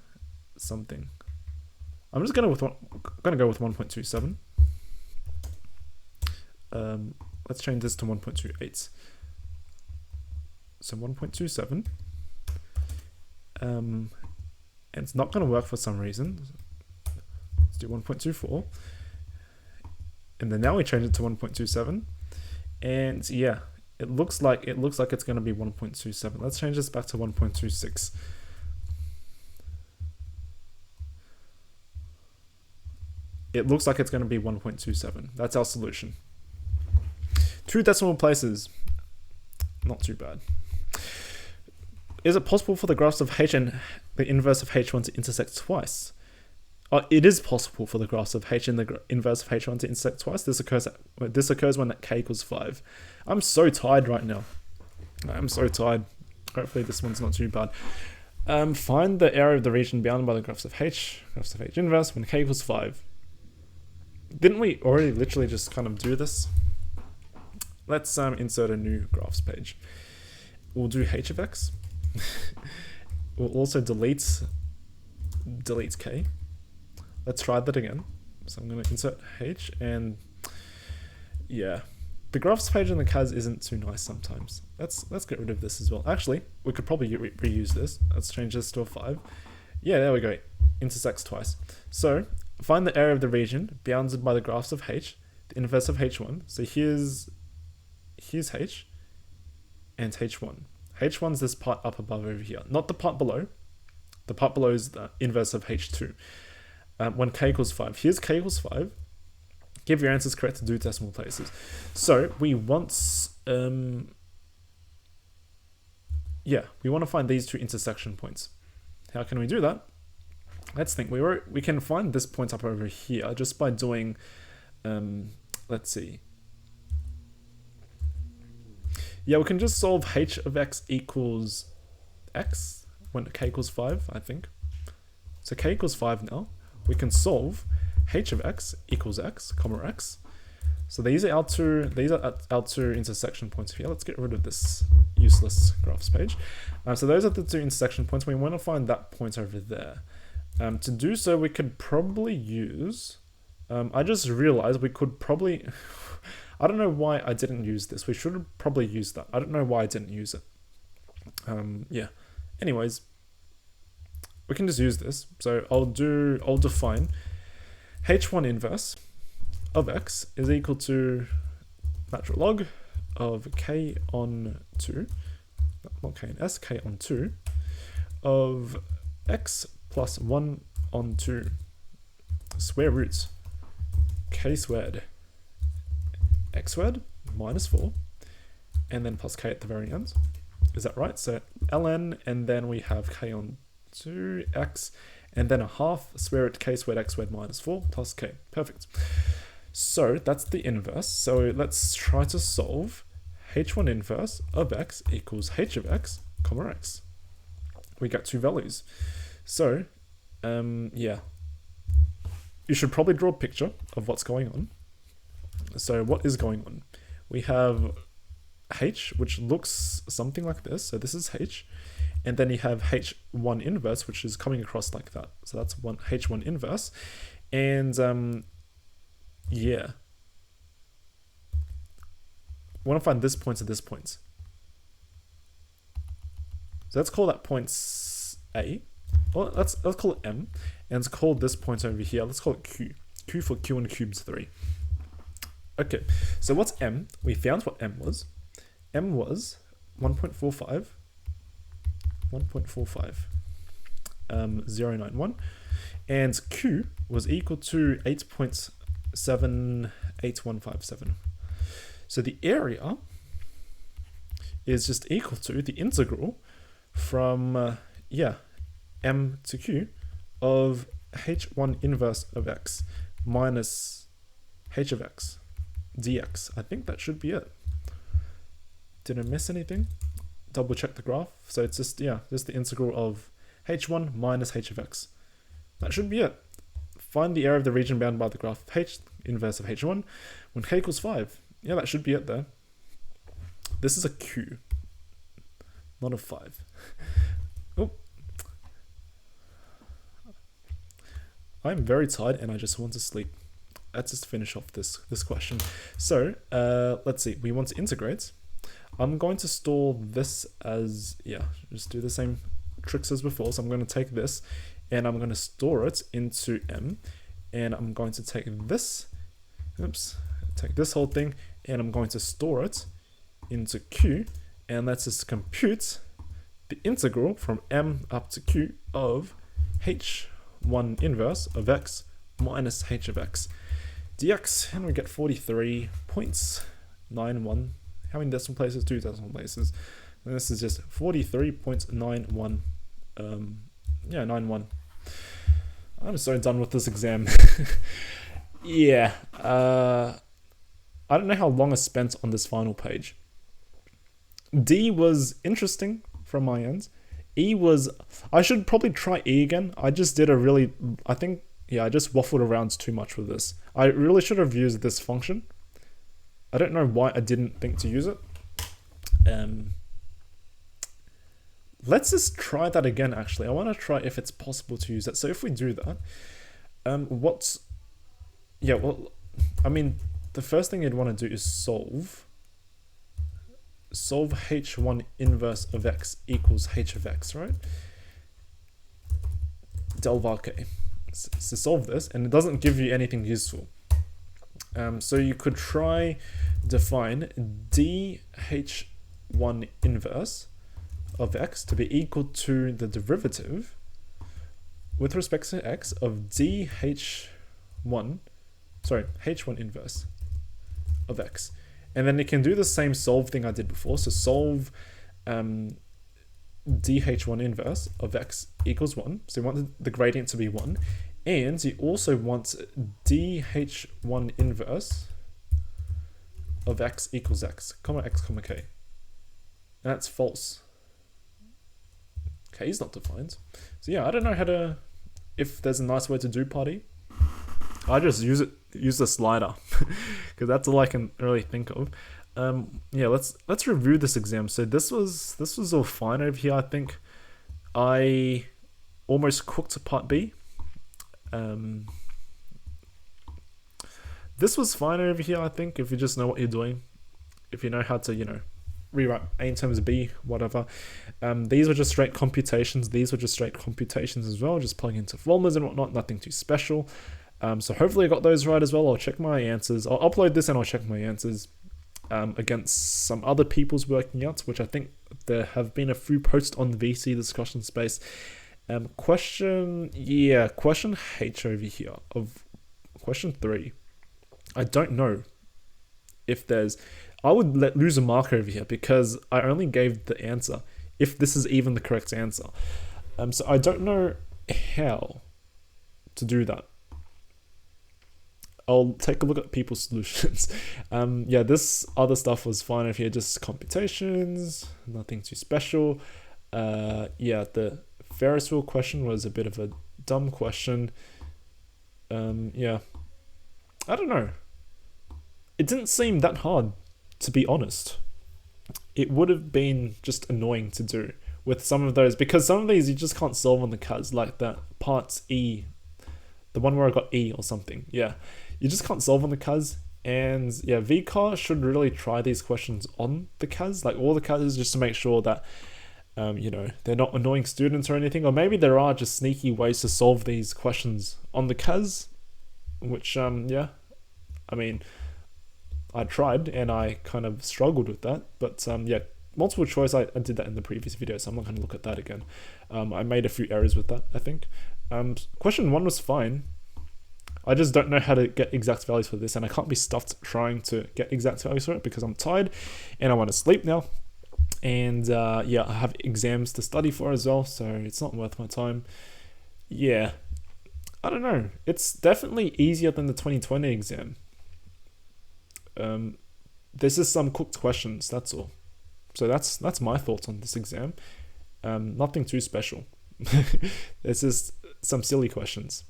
something. I'm just gonna go with 1.27. Let's change this to 1.28. So 1.27. And it's not gonna work for some reason. Let's do 1.24. And then now we change it to 1.27. And yeah, it looks like it's gonna be 1.27. Let's change this back to 1.26. It looks like it's going to be 1.27. That's our solution. 2 decimal places. Not too bad. Is it possible for the graphs of h and the inverse of h1 to intersect twice? It is possible for the graphs of h and the inverse of h1 to intersect twice. This occurs when k equals 5. I'm so tired right now. I'm so tired. Hopefully this one's not too bad. Find the area of the region bounded by the graphs of h inverse when k equals 5. Didn't we already literally just kind of do this? Let's insert a new graphs page. We'll do h of x. We'll also delete k. Let's try that again. So I'm going to insert h, and yeah, the graphs page in the CAS isn't too nice sometimes. Let's get rid of this as well. Actually, we could probably reuse this. Let's change this to a 5. Yeah, there we go. Intersects twice. So find the area of the region bounded by the graphs of h, the inverse of h1. So here's h and h1. h1's this part up above over here, not the part below. The part below is the inverse of h2. When k equals 5. Here's k equals 5. Give your answers correct to do decimal places. So we want, we want to find these 2 intersection points. How can we do that? Let's think. We can find this point up over here just by doing, let's see. Yeah, we can just solve h of x equals x when k equals 5, I think. So k equals 5 now. We can solve h of x equals x, comma x. So these are our two intersection points here. Let's get rid of this useless graphs page. So those are the 2 intersection points. We want to find that point over there. To do so, we could probably use, I just realized we could probably, I don't know why I didn't use this. We should have probably used that. I don't know why I didn't use it. Yeah. Anyways, we can just use this. So I'll define h1 inverse of x is equal to natural log of k on 2, not k and s, k on 2 of x plus 1 on 2 square roots k squared x squared minus 4 and then plus k at the very end. Is that right? So ln, and then we have k on 2x and then a half square root k squared x squared minus 4 plus k. Perfect. So that's the inverse. So let's try to solve h1 inverse of x equals h of x, comma x. We got 2 values. So, yeah. You should probably draw a picture of what's going on. So what is going on? We have h, which looks something like this. So this is h. And then you have h1 inverse, which is coming across like that. So that's h1 inverse. And yeah. We want to find this point to this point. So let's call that point A. Well, let's call it M. And let's call this point over here, let's call it Q. Q for Q and cubes 3. Okay, so what's M? We found what M was. M was 1.45. 091. And Q was equal to 8.78157. So the area is just equal to the integral from, m to q of h1 inverse of x minus h of x dx. I think that should be it. Did I miss anything? Double check the graph. So it's just, just the integral of h1 minus h of x. That should be it. Find the area of the region bounded by the graph h inverse of h1 when k equals 5. Yeah, that should be it there. This is a q, not a 5. Oh. I'm very tired and I just want to sleep. Let's just finish off this question. So, let's see. We want to integrate. I'm going to store this as, just do the same tricks as before. So I'm going to take this and I'm going to store it into m, and I'm going to take this, take this whole thing, and I'm going to store it into q, and let's just compute the integral from m up to q of h1 inverse of x minus h of x dx, and we get 43.91. How many decimal places? 2 decimal places. And this is just 43.91. 91. I'm so done with this exam. I don't know how long I spent on this final page. D was interesting from my end. E was, I should probably try E again. I just did I just waffled around too much with this. I really should have used this function. I don't know why I didn't think to use it. Let's just try that again, actually. I want to try if it's possible to use that. So if we do that, the first thing you'd want to do is solve h1 inverse of x equals h of x, right? Del var k. So solve this, and it doesn't give you anything useful. So you could try define dh1 inverse of x to be equal to the derivative with respect to x of h1 inverse of x. And then you can do the same solve thing I did before. So solve dh1 inverse of x equals 1. So you want the gradient to be 1. And you also want dh1 inverse of x equals x, comma x, comma k. And that's false. K is not defined. So I don't know if there's a nice way to do part E. I just use the slider because that's all I can really think of. Let's review this exam. So this was all fine over here. I think I almost cooked part B. This was fine over here, I think, if you just know what you're doing, if you know how to, rewrite A in terms of B, whatever. These were just straight computations. These were just straight computations as well, just plugging into formulas and whatnot, nothing too special. So hopefully I got those right as well. I'll check my answers. I'll upload this and I'll check my answers against some other people's working out, which I think there have been a few posts on the VC discussion space. Question H over here of question 3. I don't know if I would lose a mark over here because I only gave the answer, if this is even the correct answer. So I don't know how to do that. I'll take a look at people's solutions. This other stuff was fine over here, just computations, nothing too special. The Ferris wheel question was a bit of a dumb question. I don't know. It didn't seem that hard, to be honest. It would have been just annoying to do with some of those, because some of these you just can't solve on the CAS, like that part E, the one where I got E or something. You just can't solve on the CAS. And VCAA should really try these questions on the CAS, like all the CAS, just to make sure that they're not annoying students or anything, or maybe there are just sneaky ways to solve these questions on the CAS, which I tried and I kind of struggled with that, but multiple choice, I did that in the previous video, so I'm not going to look at that again. I made a few errors with that, I think. Question 1 was fine. I just don't know how to get exact values for this, and I can't be stuffed trying to get exact values for it because I'm tired and I want to sleep now. And yeah, I have exams to study for as well, so it's not worth my time. Yeah, I don't know. It's definitely easier than the 2020 exam. This is some cooked questions, that's all. So that's my thoughts on this exam. Nothing too special. It's just some silly questions,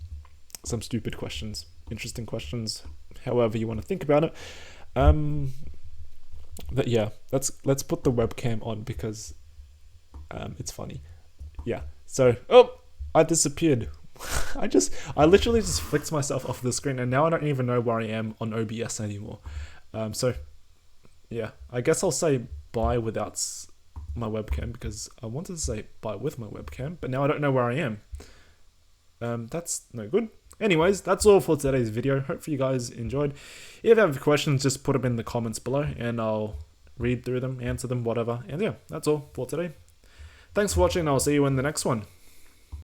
some stupid questions, interesting questions, however you want to think about it. But yeah, let's put the webcam on because it's funny. Yeah. So I disappeared. I literally just flicked myself off the screen, and now I don't even know where I am on OBS anymore. So yeah, I guess I'll say bye without my webcam because I wanted to say bye with my webcam, but now I don't know where I am. That's no good. Anyways, that's all for today's video. Hopefully you guys enjoyed. If you have questions, just put them in the comments below and I'll read through them, answer them, whatever. And yeah, that's all for today. Thanks for watching and I'll see you in the next one.